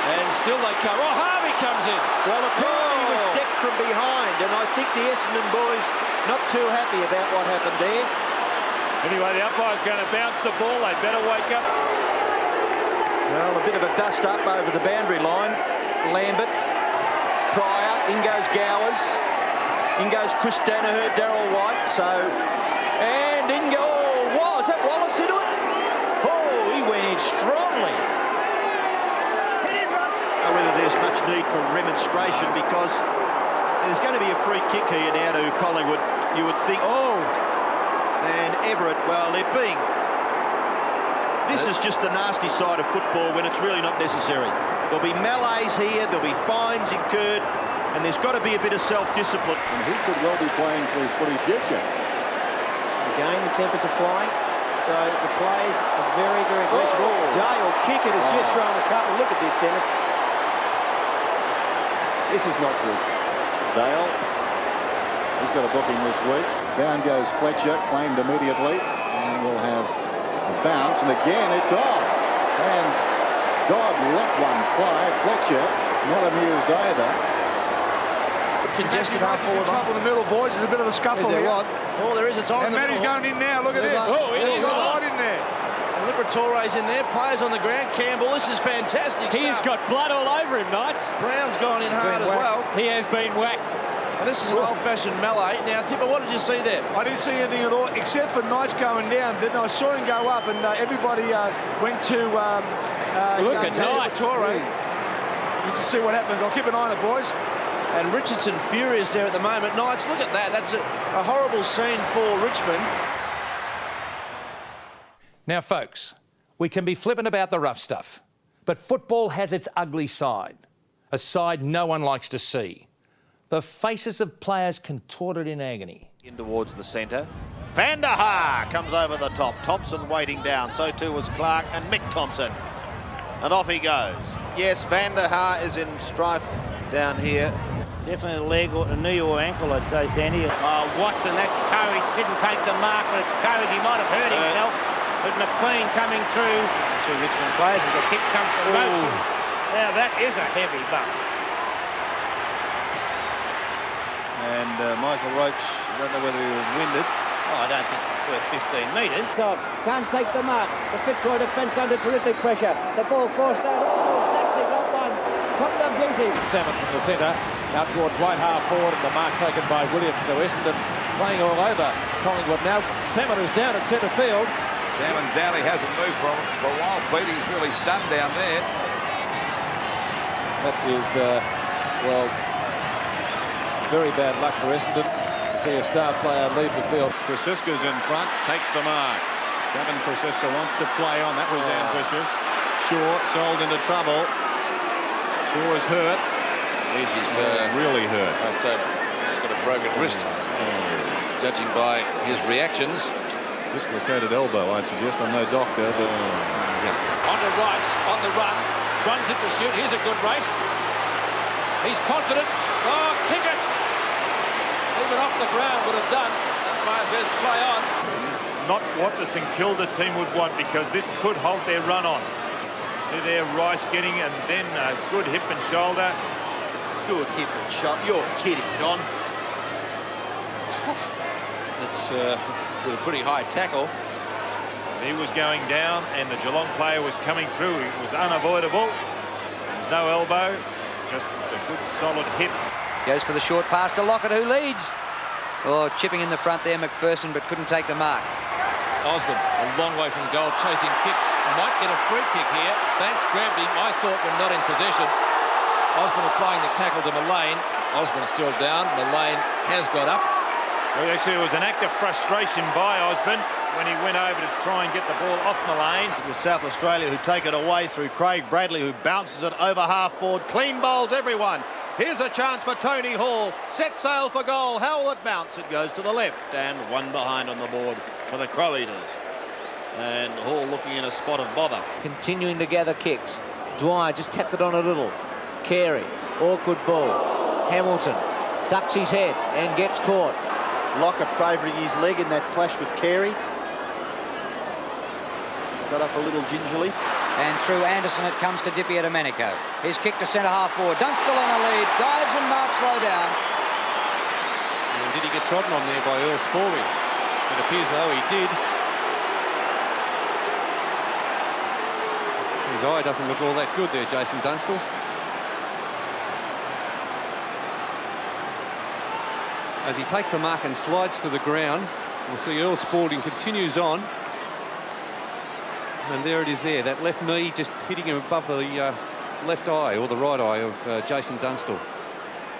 And still they come. Oh, Harvey comes in. Well, apparently he was decked from behind, and I think the Essendon boys not too happy about what happened there. Anyway, the umpire's going to bounce the ball. They better wake up. Well, a bit of a dust-up over the boundary line. Lambert, Pryor, in goes Gowers. In goes Chris Danaher, Darryl White. And in is that Wallace into it? Oh, he went in strongly. Whether there's much need for remonstration, because there's going to be a free kick here now to Collingwood, you would think. And Everett, well, they're being... This is just the nasty side of football when it's really not necessary. There'll be melees here, there'll be fines incurred, and there's got to be a bit of self-discipline. And he could well be playing for his footy future. Again, the tempers are flying, so the players are very, very aggressive. Dale kick it has just thrown a couple. Look at this, Dennis. This is not good. Dale, he's got a booking this week. Down goes Fletcher, claimed immediately, and we'll have a bounce, and again it's on. And Dodd let one fly. Fletcher not amused either. Congested half forward. Trouble in the middle, boys. There's a bit of a scuffle here. Oh, there is. It's on. And Matty's going in now. Look at this. Oh, it is right in there. And Liberatore's in there. Players on the ground. Campbell, this is fantastic stuff. He's got blood all over him, Knights. Brown's gone in hard as well. He has been whacked. And this is an old-fashioned melee. Now, Tipper, what did you see there? I didn't see anything at all, except for Knights going down. Then I saw him go up, and everybody went to look at Knights. Let's just see what happens. I'll keep an eye on it, boys. And Richardson furious there at the moment. Knights, look at that. That's a horrible scene for Richmond. Now, folks, we can be flippant about the rough stuff, but football has its ugly side, a side no one likes to see. The faces of players contorted in agony. In towards the centre. Van der Haar comes over the top. Thompson waiting down. So too was Clark and Mick Thompson. And off he goes. Yes, Van der Haar is in strife down here. Definitely a leg or a knee or ankle, I'd say, Sandy. Watson, that's courage. Didn't take the mark, but it's courage. He might have hurt himself. But McLean coming through. Two Richmond players as the kick comes from Roach. Now that is a heavy bump. And Michael Roach, I don't know whether he was winded. Oh, I don't think it's worth 15 metres. Stop. Can't take the mark. The Fitzroy defence under terrific pressure. The ball forced out. Oh, Saxey got one. Couple of beauty. Salmon from the centre, out towards right half forward, and the mark taken by Williams. So Essendon playing all over Collingwood now. Salmon is down at centre field. Salmon Daly hasn't moved from it for a while. Pete, he's really stunned down there. That is, well, very bad luck for Essendon to see a star player leave the field. Krasiska's in front, takes the mark. Gavin Krasiska wants to play on. That was ambitious. Shaw sold into trouble. Shaw is hurt. He's really hurt. He's got a broken wrist, judging by his reactions. Dislocated elbow, I'd suggest. I'm no doctor, but yeah. On to Rice, on the run. Runs in pursuit. Here's a good race. He's confident. Oh, kick it! Even off the ground would have done. Umpire says play on. This is not what the St Kilda team would want, because this could halt their run on. See there, Rice getting, and then a good hip and shoulder. Good hip and shoulder. You're kidding, Don. It's with a pretty high tackle. He was going down, and the Geelong player was coming through. It was unavoidable. There was no elbow, just a good solid hip. Goes for the short pass to Lockett, who leads. Oh, chipping in the front there, McPherson, but couldn't take the mark. Osborne, a long way from goal, chasing kicks. Might get a free kick here. Banks grabbed him. I thought we're not in possession. Osborne applying the tackle to Mullane. Osborne still down. Mullane has got up. Well, actually, it was an act of frustration by Osborne when he went over to try and get the ball off Mullane. It was South Australia who take it away through Craig Bradley, who bounces it over half forward. Clean bowls everyone. Here's a chance for Tony Hall. Set sail for goal. How will it bounce? It goes to the left, and one behind on the board for the Crow Eaters. And Hall looking in a spot of bother. Continuing to gather kicks. Dwyer just tapped it on a little. Carey, awkward ball. Hamilton ducks his head and gets caught. Lockett favouring his leg in that clash with Carey. Got up a little gingerly. And through Anderson it comes to Dippy at Domenico. His kick to centre half forward. Dunstall on a lead. Dives and marks low down. And did he get trodden on there by Earl Spalding? It appears though he did. His eye doesn't look all that good there, Jason Dunstall. As he takes the mark and slides to the ground, we'll see Earl Spalding continues on. And there it is there, that left knee just hitting him above the left eye, or the right eye of Jason Dunstall.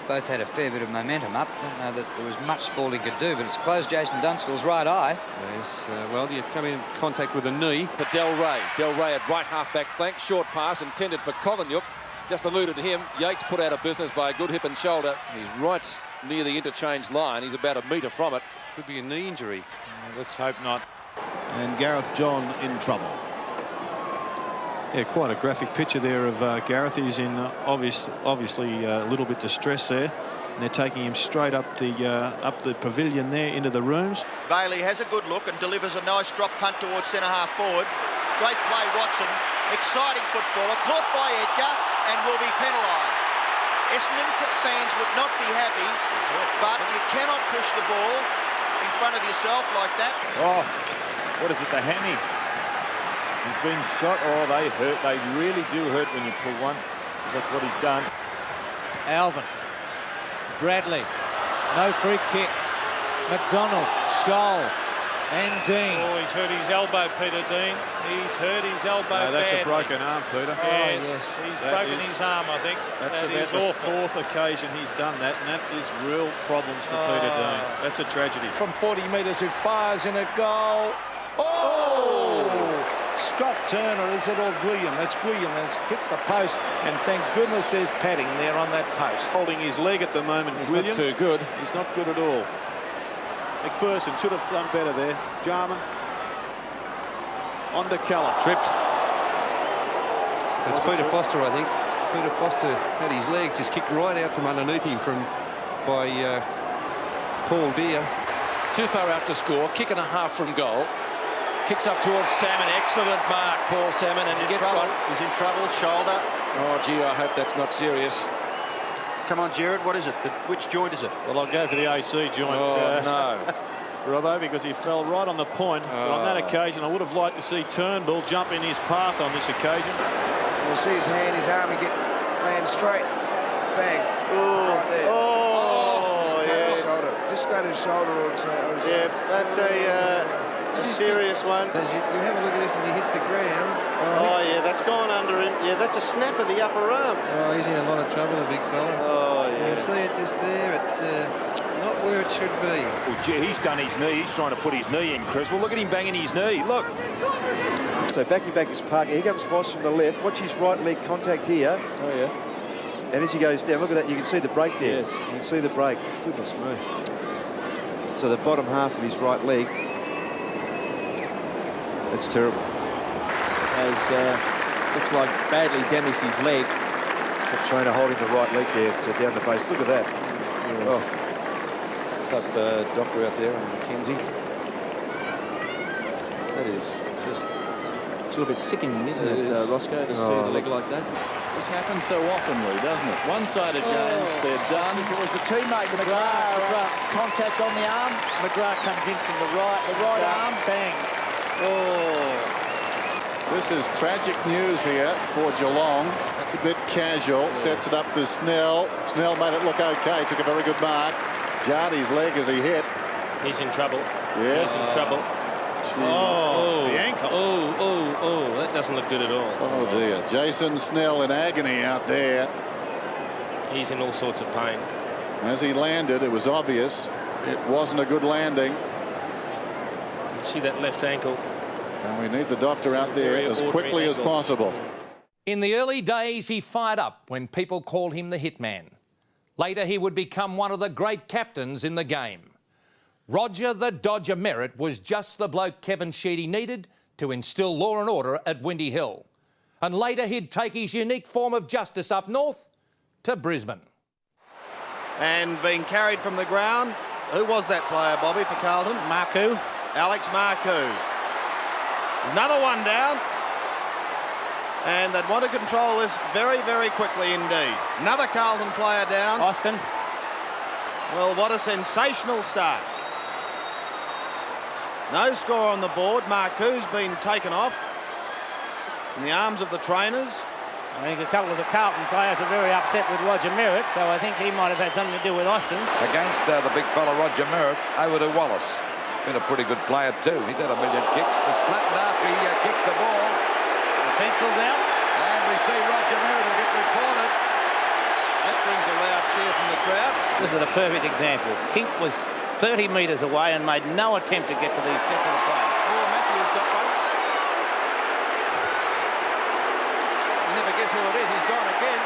Both had a fair bit of momentum up. Don't know that there was much Spalding could do, but it's closed Jason Dunstall's right eye. Yes, well, you come in contact with the knee. For Del Rey. Del Rey at right half-back flank. Short pass intended for Kolonyuk. Just alluded to him. Yates put out of business by a good hip and shoulder. He's right near the interchange line. He's about a metre from it. Could be a knee injury. Let's hope not. And Gareth John in trouble. Yeah, quite a graphic picture there of Gareth. He's in obviously a little bit distressed there. And they're taking him straight up the pavilion there into the rooms. Bailey has a good look and delivers a nice drop punt towards centre-half forward. Great play, Watson. Exciting footballer, caught by Edgar and will be penalised. Essendon fans would not be happy, but you cannot push the ball in front of yourself like that. Oh, what is it, the hammy? He's been shot. Oh, they hurt. They really do hurt when you pull one. That's what he's done. Alvin. Bradley. No free kick. McDonald. Scholl. And Dean. Oh, he's hurt his elbow, Peter Dean. He's hurt his elbow. No, that's badly. a broken arm, Peter. Yes, he's broken his arm, I think. That's that about the fourth occasion he's done that, and that is real problems for Peter Dean. That's a tragedy. From 40 metres, it fires in a goal. Oh! Scott Turner, is it, or William? It's William that's hit the post, and thank goodness there's padding there on that post. Holding his leg at the moment, He's William. not too good. He's not good at all. McPherson should have done better there. Jarman. On to Keller. Tripped. It's Peter Foster, I think. Peter Foster had his legs just kicked right out from underneath him by Paul Deere. Too far out to score. Kick and a half from goal. Kicks up towards Salmon. Excellent mark, Paul Salmon, and he gets one. He's in trouble, shoulder. Oh, gee, I hope that's not serious. Come on, Jared, what is it? Which joint is it? Well, I'll go for the AC joint. Oh, no. Robbo, because he fell right on the point. But on that occasion, I would have liked to see Turnbull jump in his path on this occasion. You'll see his hand, his arm, and land straight. Bang. Ooh. Right there. Oh, yes. Shoulder. Just go to his shoulder or his Yeah, that's a serious one. You have a look at this as he hits the ground. Oh, yeah, that's gone under him. Yeah, that's a snap of the upper arm. Oh, he's in a lot of trouble, the big fella. Oh, yeah. You can see it just there. It's not where it should be. Well, gee, he's done his knee. He's trying to put his knee in, Chris. Well, look at him banging his knee. Look. So backing back is Parker. Here comes Foss from the left. Watch his right leg contact here. Oh, yeah. And as he goes down, look at that. You can see the break there. Yes. You can see the break. Goodness me. So the bottom half of his right leg. That's terrible. Looks like badly damaged his leg. It's the trainer holding the right leg there to down the base. Look at that. Yes. Oh. That doctor out there on Mackenzie. That is just... It's a little bit sickening, isn't it, Roscoe, to see the leg like that? This happens so often, Lee, doesn't it? One-sided games, they're done. It was the teammate, McGrath, contact on the arm. McGrath comes in from the right arm. Bang. Oh. This is tragic news here for Geelong. It's a bit casual. Sets it up for Snell. Snell made it look okay. Took a very good mark. Jardy's leg as he hit. He's in trouble. Yes. He's in trouble. Oh, the ankle. Oh, that doesn't look good at all. Oh, dear. Jason Snell in agony out there. He's in all sorts of pain. As he landed, it was obvious it wasn't a good landing. You see that left ankle. And we need the doctor out there as quickly as possible. In the early days, he fired up when people called him the hitman. Later, he would become one of the great captains in the game. Roger the Dodger Merritt was just the bloke Kevin Sheedy needed to instil law and order at Windy Hill. And later, he'd take his unique form of justice up north to Brisbane. And being carried from the ground. Who was that player, Bobby, for Carlton? Marku. Alex Marku. There's another one down. And they'd want to control this very, very quickly indeed. Another Carlton player down. Austin. Well, what a sensational start. No score on the board. Marku's been taken off in the arms of the trainers. I think a couple of the Carlton players are very upset with Roger Merritt, so I think he might have had something to do with Austin. Against the big fella Roger Merritt, over to Wallace. Been a pretty good player too. He's had a million kicks. Was flattened after he kicked the ball. The pencil's out. And we see Roger Merritt will get reported. That brings a loud cheer from the crowd. This is a perfect example. Kink was 30 metres away and made no attempt to get to the play. Oh, Matthew's got one. Never guess who it is. He's gone again.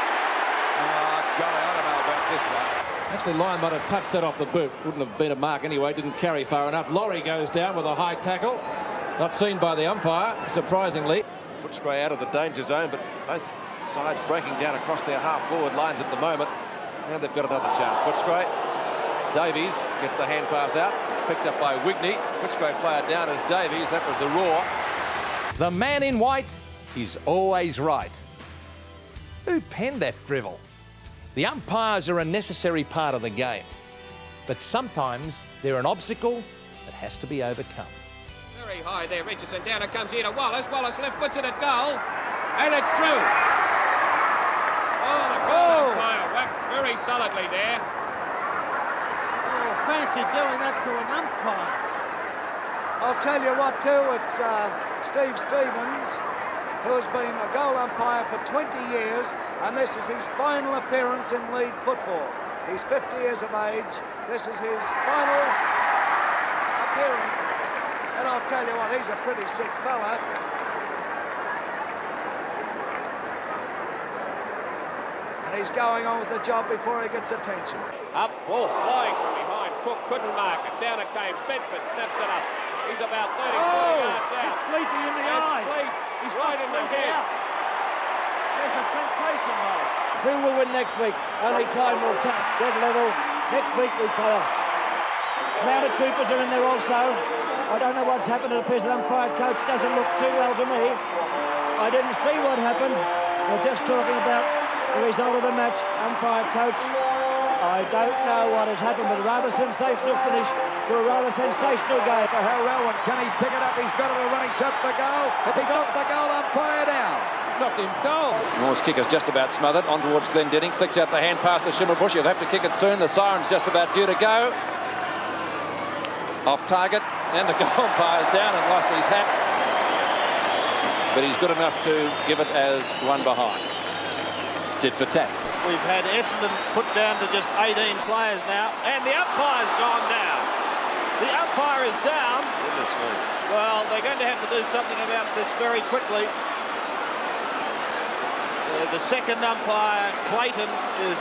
Oh, golly, I don't know about this one. Actually, Lyon might have touched that off the boot. Wouldn't have been a mark anyway. Didn't carry far enough. Laurie goes down with a high tackle. Not seen by the umpire, surprisingly. Footscray out of the danger zone, but both sides breaking down across their half-forward lines at the moment. Now they've got another chance. Footscray. Davies gets the hand pass out. It's picked up by Wigney. Footscray player down as Davies. That was the roar. The man in white is always right. Who penned that drivel? The umpires are a necessary part of the game, but sometimes they're an obstacle that has to be overcome. Very high there, Richardson. Down it comes here to Wallace. Wallace left-footed at goal, and it's through. Oh, the goal umpire whacked very solidly there. Oh, fancy doing that to an umpire. I'll tell you what, too, it's Steve Stevens, who has been a goal umpire for 20 years, and this is his final appearance in league football. He's 50 years of age. This is his final appearance, and I'll tell you what, he's a pretty sick fella. And he's going on with the job before he gets attention. Up, ball flying from behind. Cook couldn't mark it. Down it came. Bedford snaps it up. He's about 30 yards out. He's sleepy in the eye. He's right in the head. There's a sensation, though. Who will win next week? Only time will tell. Dead level. Next week we play off. Mounted troopers are in there also. I don't know what's happened. It appears the umpire coach doesn't look too well to me. I didn't see what happened. We're just talking about the result of the match. Umpire coach, I don't know what has happened, but a rather sensational finish to a rather sensational game. For Harrelwin, can he pick it up? He's got it, a running shot for goal. He knocked the goal umpire down. Knocked him goal. Moore's kick is just about smothered. On towards Glendinning. Flicks out the hand pass to Schimmelbusch. He'll have to kick it soon. The siren's just about due to go. Off target. And the goal umpire's down and lost his hat. But he's good enough to give it as one behind. Tit for tat. We've had Essendon put down to just 18 players now, and the umpire's gone down. The umpire is down. Goodness me. Well, they're going to have to do something about this very quickly. The second umpire, Clayton, is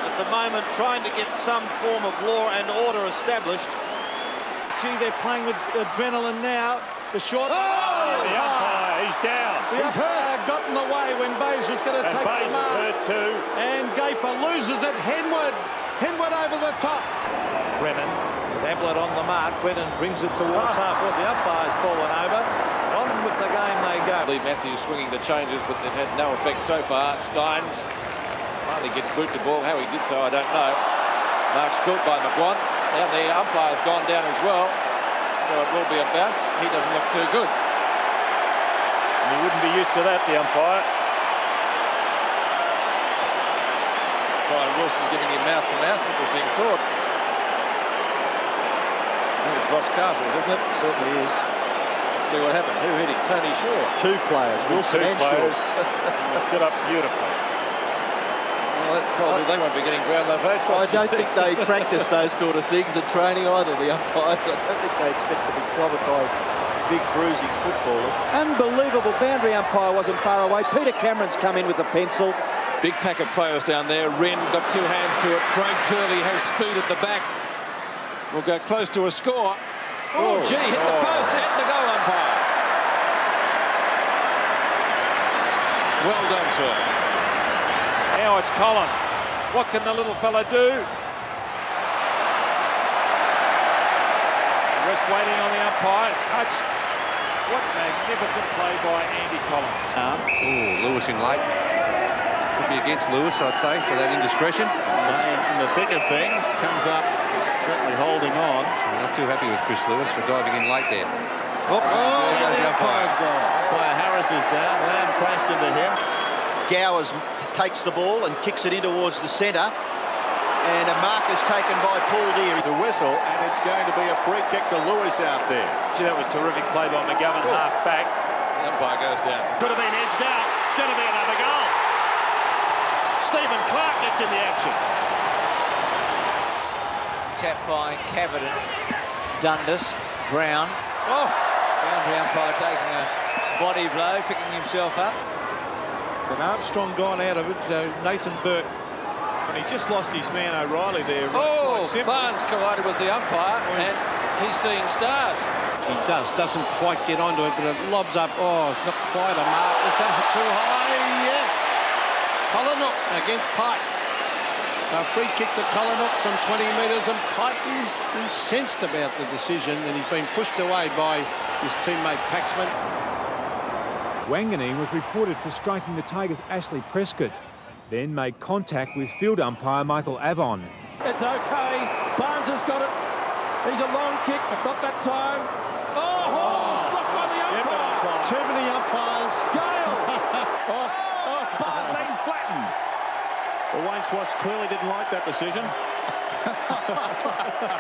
at the moment trying to get some form of law and order established. Gee, they're playing with adrenaline now. The short... Oh, the umpire, he's down. The umpire got in the way when Bayes was going to take the mark. Bayes is hurt too. And Gaffer loses it. Henwood over the top. Brennan, with Ablett on the mark. Brennan brings it towards half-court. The umpire's fallen over. On with the game they go. Lee Matthews swinging the changes, but they've had no effect so far. Steins finally gets boot the ball. How he did so, I don't know. Mark spilt by McGuan. Now the umpire's gone down as well. So it will be a bounce. He doesn't look too good. And he wouldn't be used to that, the umpire. Brian Wilson giving him mouth-to-mouth. Interesting thought. I think it's Ross Castles, isn't it? Certainly is. Let's see what happened. Who hit him? Tony Shaw. Two players, Wilson and Shaw. He was set up beautifully. Well, probably they won't be getting ground low votes. I don't think they practice those sort of things in training either, the umpires. I don't think they expect to be clobbered by big bruising footballers. Unbelievable. Boundary umpire wasn't far away. Peter Cameron's come in with the pencil. Big pack of players down there. Wren got two hands to it. Craig Turley has speed at the back. Will go close to a score. Oh, gee, hit the post, hit the goal umpire. Well done, sir. Now it's Collins. What can the little fella do? Rest waiting on the umpire. Touch. What magnificent play by Andy Collins. Lewis in late. Could be against Lewis, I'd say, for that indiscretion. In the thick of things, comes up, certainly holding on. I'm not too happy with Chris Lewis for diving in late there. Oops. The umpire's gone. Umpire Harris is down. Lamb crashed into him. Gowers takes the ball and kicks it in towards the centre. And a mark is taken by Paul Deere. There's a whistle, and it's going to be a free kick to Lewis out there. Gee, that was terrific play by McGovern, half back. The umpire goes down. Could have been edged out. It's going to be another goal. Stephen Clark gets in the action. Tap by Cavidan, Dundas, Brown. Boundary umpire taking a body blow, picking himself up. But Armstrong gone out of it, so Nathan Burke. And he just lost his man O'Reilly there. Oh, Barnes collided with the umpire, and he's seeing stars. He doesn't quite get onto it, but it lobs up. Oh, not quite a mark. Is that too high? Yes. Collinwood against Pike. A free kick to Collinwood from 20 metres, and Pike is incensed about the decision, and he's been pushed away by his teammate Paxman. Wanganeen was reported for striking the Tigers' Ashley Prescott, then made contact with field umpire Michael Avon. It's okay. Barnes has got it. He's a long kick, but not that time. Oh, blocked by the umpire. Too many umpires. Gale. Barnes being flattened. Well, Wayne Swash clearly didn't like that decision.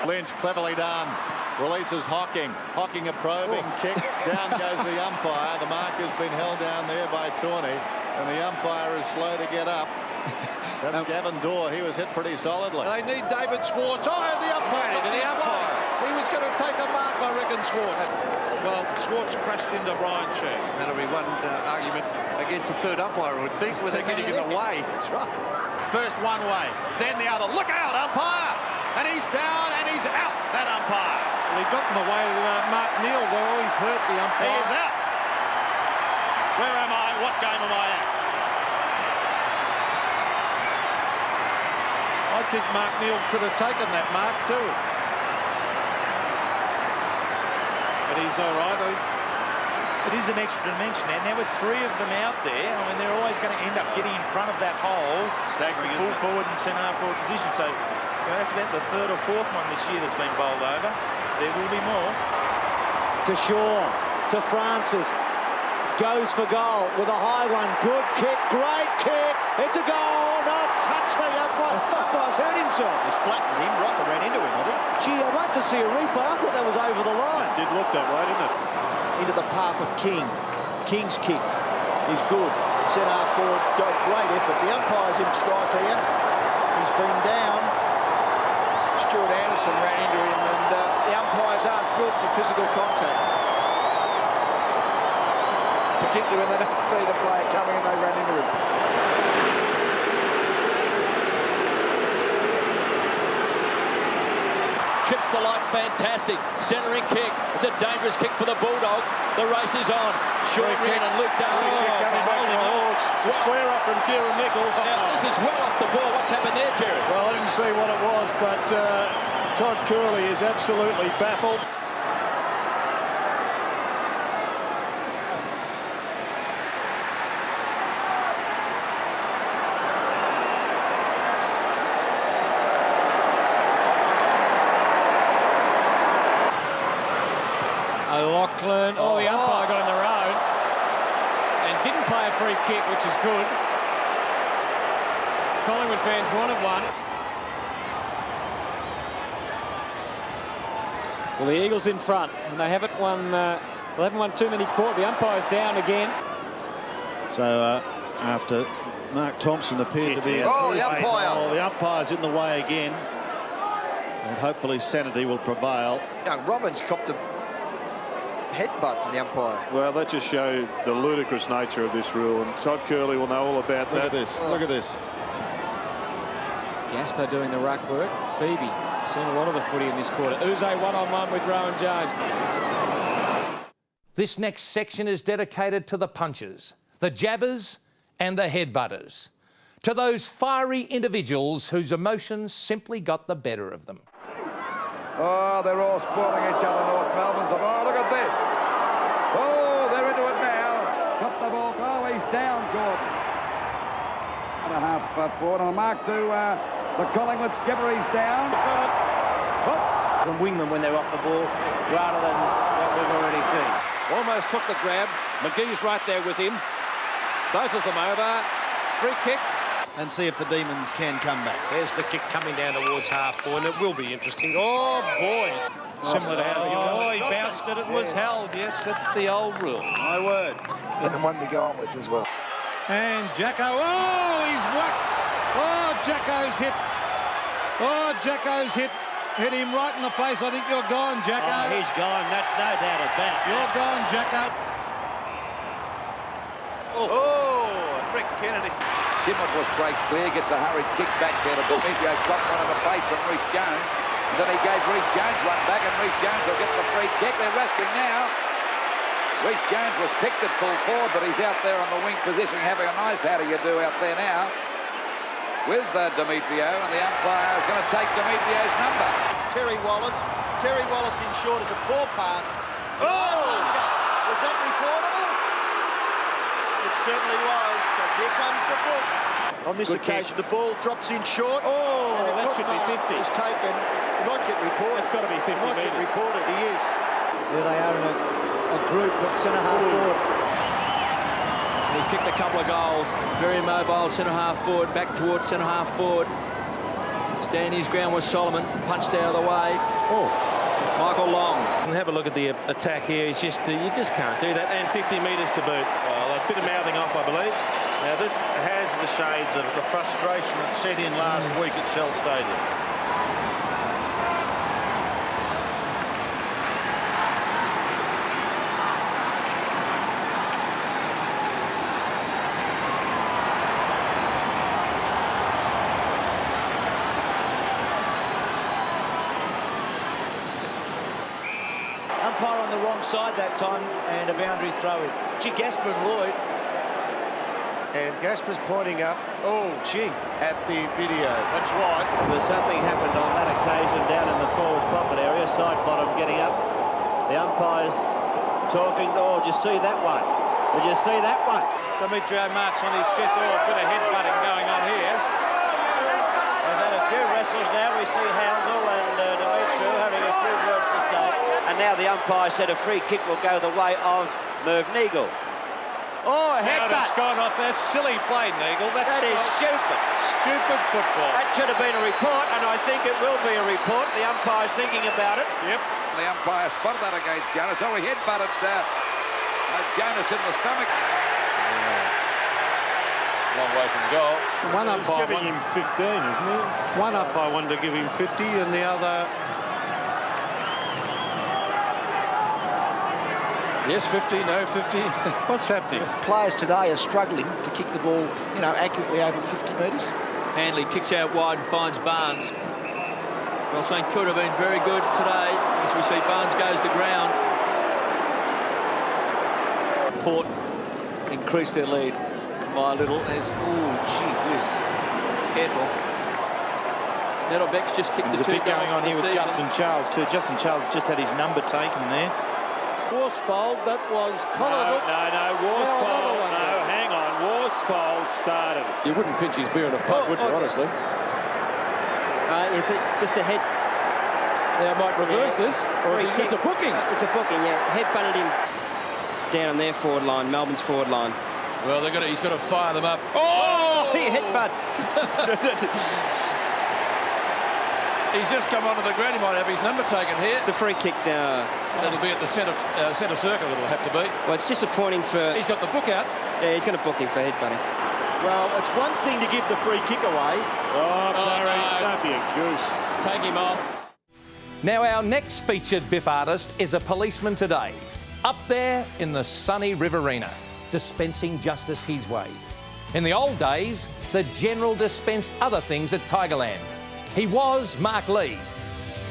Lynch, cleverly done. Releases Hocking. Hocking a probing kick. Down goes the umpire. The mark has been held down there by Tawney, and the umpire is slow to get up. That's Gavin Dorr. He was hit pretty solidly. They need David Schwartz. Oh, the umpire. The umpire. He was going to take a mark, I reckon, Schwartz. Well, Schwartz crashed into Brian Sheen. That'll be one argument against the third umpire, I would think, where they're getting in the way. That's right. First one way, then the other. Look out, umpire! And he's down and he's out, that umpire. Well, he got in the way of Mark Neal, where always hurt the umpire. He is out. Where am I? What game am I at? I think Mark Neal could have taken that mark too. But he's all right. It is an extra dimension there. Now with three of them out there, I mean, they're always going to end up getting in front of that hole. Staggering, full forward and centre half forward position. So that's about the third or fourth one this year that's been bowled over. There will be more. To Shaw, to Francis. Goes for goal with a high one. Good kick, great kick. It's a goal. Not touch the umpire. Umpire's hurt himself. He's flattened him. Rocker ran into him, I think. Gee, I'd like to see a replay. I thought that was over the line. It did look that way, didn't it? Into the path of King. King's kick is good. Centre half forward, great effort. The umpire's in strife here. He's been down. Stuart Anderson ran into him, and the umpires aren't built for physical contact. Particularly when they don't see the player coming and they ran into him. Chips the light, fantastic. Centering kick. It's a dangerous kick for the Bulldogs. The race is on. Sean Ryan and Luke Darcy. It's a square up from Kieran Nichols. Now, this is well off the ball. What's happened there, Jerry? Well, I didn't see what it was, but Todd Curley is absolutely baffled. O'Loughlin. Oh, the umpire got in the road and didn't play a free kick, which is good. Collingwood fans wanted one. Well, the Eagles in front, and they haven't won. They haven't won too many quarters. The umpire's down again. So after Mark Thompson appeared to be... the umpire! Oh, the umpire's in the way again. And hopefully sanity will prevail. Young Robbins copped a headbutt from the umpire. Well, that just showed the ludicrous nature of this rule, and Todd Curley will know all about that. Look at this. Look at this. Gaspar doing the ruck work. Phoebe seen a lot of the footy in this quarter. Uze one-on-one with Rowan Jones. This next section is dedicated to the punchers, the jabbers and the headbutters, to those fiery individuals whose emotions simply got the better of them. Oh, they're all spoiling each other, North Melbourne's. Oh, look at this. Oh, they're into it now. Got the ball. Oh, he's down, Gordon. And a half forward on a mark to the Collingwood skipper. He's down. Got it. Oops. And wingmen when they're off the ball, rather than what we've already seen. Almost took the grab. McGee's right there with him. Both of them over. Free kick. And see if the Demons can come back. There's the kick coming down towards half forward, and it will be interesting. Oh, boy. Similar to how he bounced it, it was held. Yes, that's the old rule. My word. And the one to go on with as well. And Jacko, oh, he's whacked. Oh, Jacko's hit. Oh, Jacko's hit him right in the face. I think you're gone, Jacko. Oh, he's gone. That's no doubt about it. You're gone, Jacko. Oh, Rick Kennedy. Simmonds breaks clear, gets a hurried kick back there to Demetrio, dropped one in the face from Reece Jones. Then he gave Reece Jones one back, and Reece Jones will get the free kick. They're wrestling now. Reece Jones was picked at full forward, but he's out there on the wing position, having a nice how-do-you-do out there now with Demetrio, and the umpire is going to take Demetrio's number. It's Terry Wallace. Terry Wallace in short is a poor pass. Oh! Was that reportable? It certainly was, because here comes the book. On this occasion, the ball drops in short. Oh, that should be 50. Is taken. He might get reported. It's got to be 50 He might get metres. reported. He is. There they are in a group at centre-half forward. He's kicked a couple of goals. Very mobile centre-half forward, back towards centre-half forward. Standing his ground was Solomon, punched out of the way. Oh. Michael Long. And have a look at the attack here. He's just, you just can't do that. And 50 metres to boot. Well, that's a bit of mouthing off, I believe. Now, this has the shades of the frustration that set in last week at Shell Stadium. Umpire on the wrong side that time, and a boundary throw in. Gee, Gasper and Lloyd. And Gasper's pointing up. Oh, gee. At the video. That's right. Well, there's something happened on that occasion down in the forward pocket area, side bottom getting up. The umpire's talking. Oh, did you see that one? Did you see that one? Demetrio marks on his chest. Oh, a bit of headbutting going on here. We've had a few wrestles now. We see Hounsell and Demetrio having a few words to say. And now the umpire said a free kick will go the way of Merv Neagle. Oh, a headbutt. That's gone off. That's silly play, Neagle. That is stupid. Stupid football. That should have been a report, and I think it will be a report. The umpire's thinking about it. Yep. The umpire spotted that against Jonas. Oh, he headbutted Jonas in the stomach. Long way from goal. One umpire giving him 15, isn't he? One umpire wanted to give him 50, and the other... Yes, 50, no 50. What's happening? Players today are struggling to kick the ball, accurately over 50 metres. Hanley kicks out wide and finds Barnes. Well, St Kilda have been very good today as we see Barnes goes to ground. Port increase their lead by a little as, oh, gee whiz. Careful. Nettelbeck's just kicked There's the a two bit going on here with season. Justin Charles too. Justin Charles just had his number taken there. Worsfold, that was Colin. No, Worsfold. No, hang on. Worsfold started. You wouldn't pinch his beer in a pub, would you, honestly? It's just a head. They might reverse this. Or is it's a booking. It's a booking, yeah. Head butted him down on their forward line, Melbourne's forward line. Well, he's got to fire them up. Oh, he headbutt. He's just come onto the ground. He might have his number taken here. It's a free kick now. It'll be at the centre circle. It'll have to be. Well, it's disappointing for... He's got the book out. Yeah, he's going to book him for headbutting. Well, it's one thing to give the free kick away. Oh, Barry, no. don't be a goose. Take him off. Now our next featured Biff artist is a policeman today, up there in the sunny Riverina, dispensing justice his way. In the old days, the General dispensed other things at Tigerland. He was Mark Lee,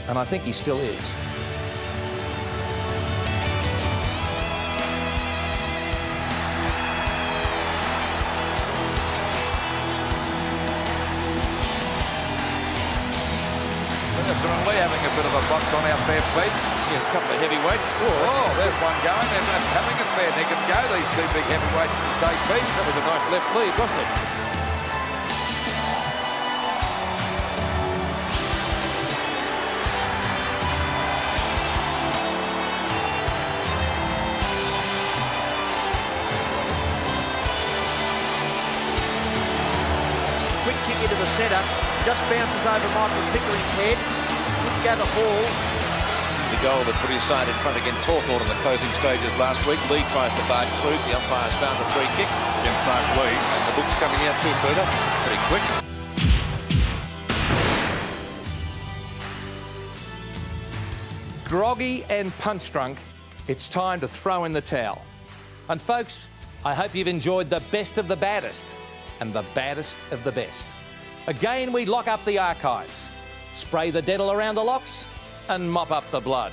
and I think he still is. And Lee having a bit of a box on our bare feet. Yeah, a couple of heavyweights. Oh, there's one going. They're just having a fair nick and go, these two big heavyweights in the same piece. That was a nice left lead, wasn't it? Quick kick into the centre, just bounces over Michael Pickering's head. Gather Hall. The goal that put his side in front against Hawthorn in the closing stages last week. Lee tries to barge through. The umpire's found a free kick against Mark Lee. And the book's coming out too further. Pretty quick. Groggy and punch drunk, it's time to throw in the towel. And folks, I hope you've enjoyed the best of the baddest and the baddest of the best. Again, we lock up the archives, spray the dettol around the locks and mop up the blood.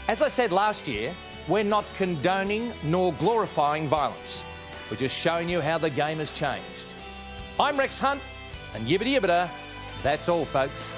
As I said last year, we're not condoning nor glorifying violence. We're just showing you how the game has changed. I'm Rex Hunt, and yibbity yibbida, that's all, folks.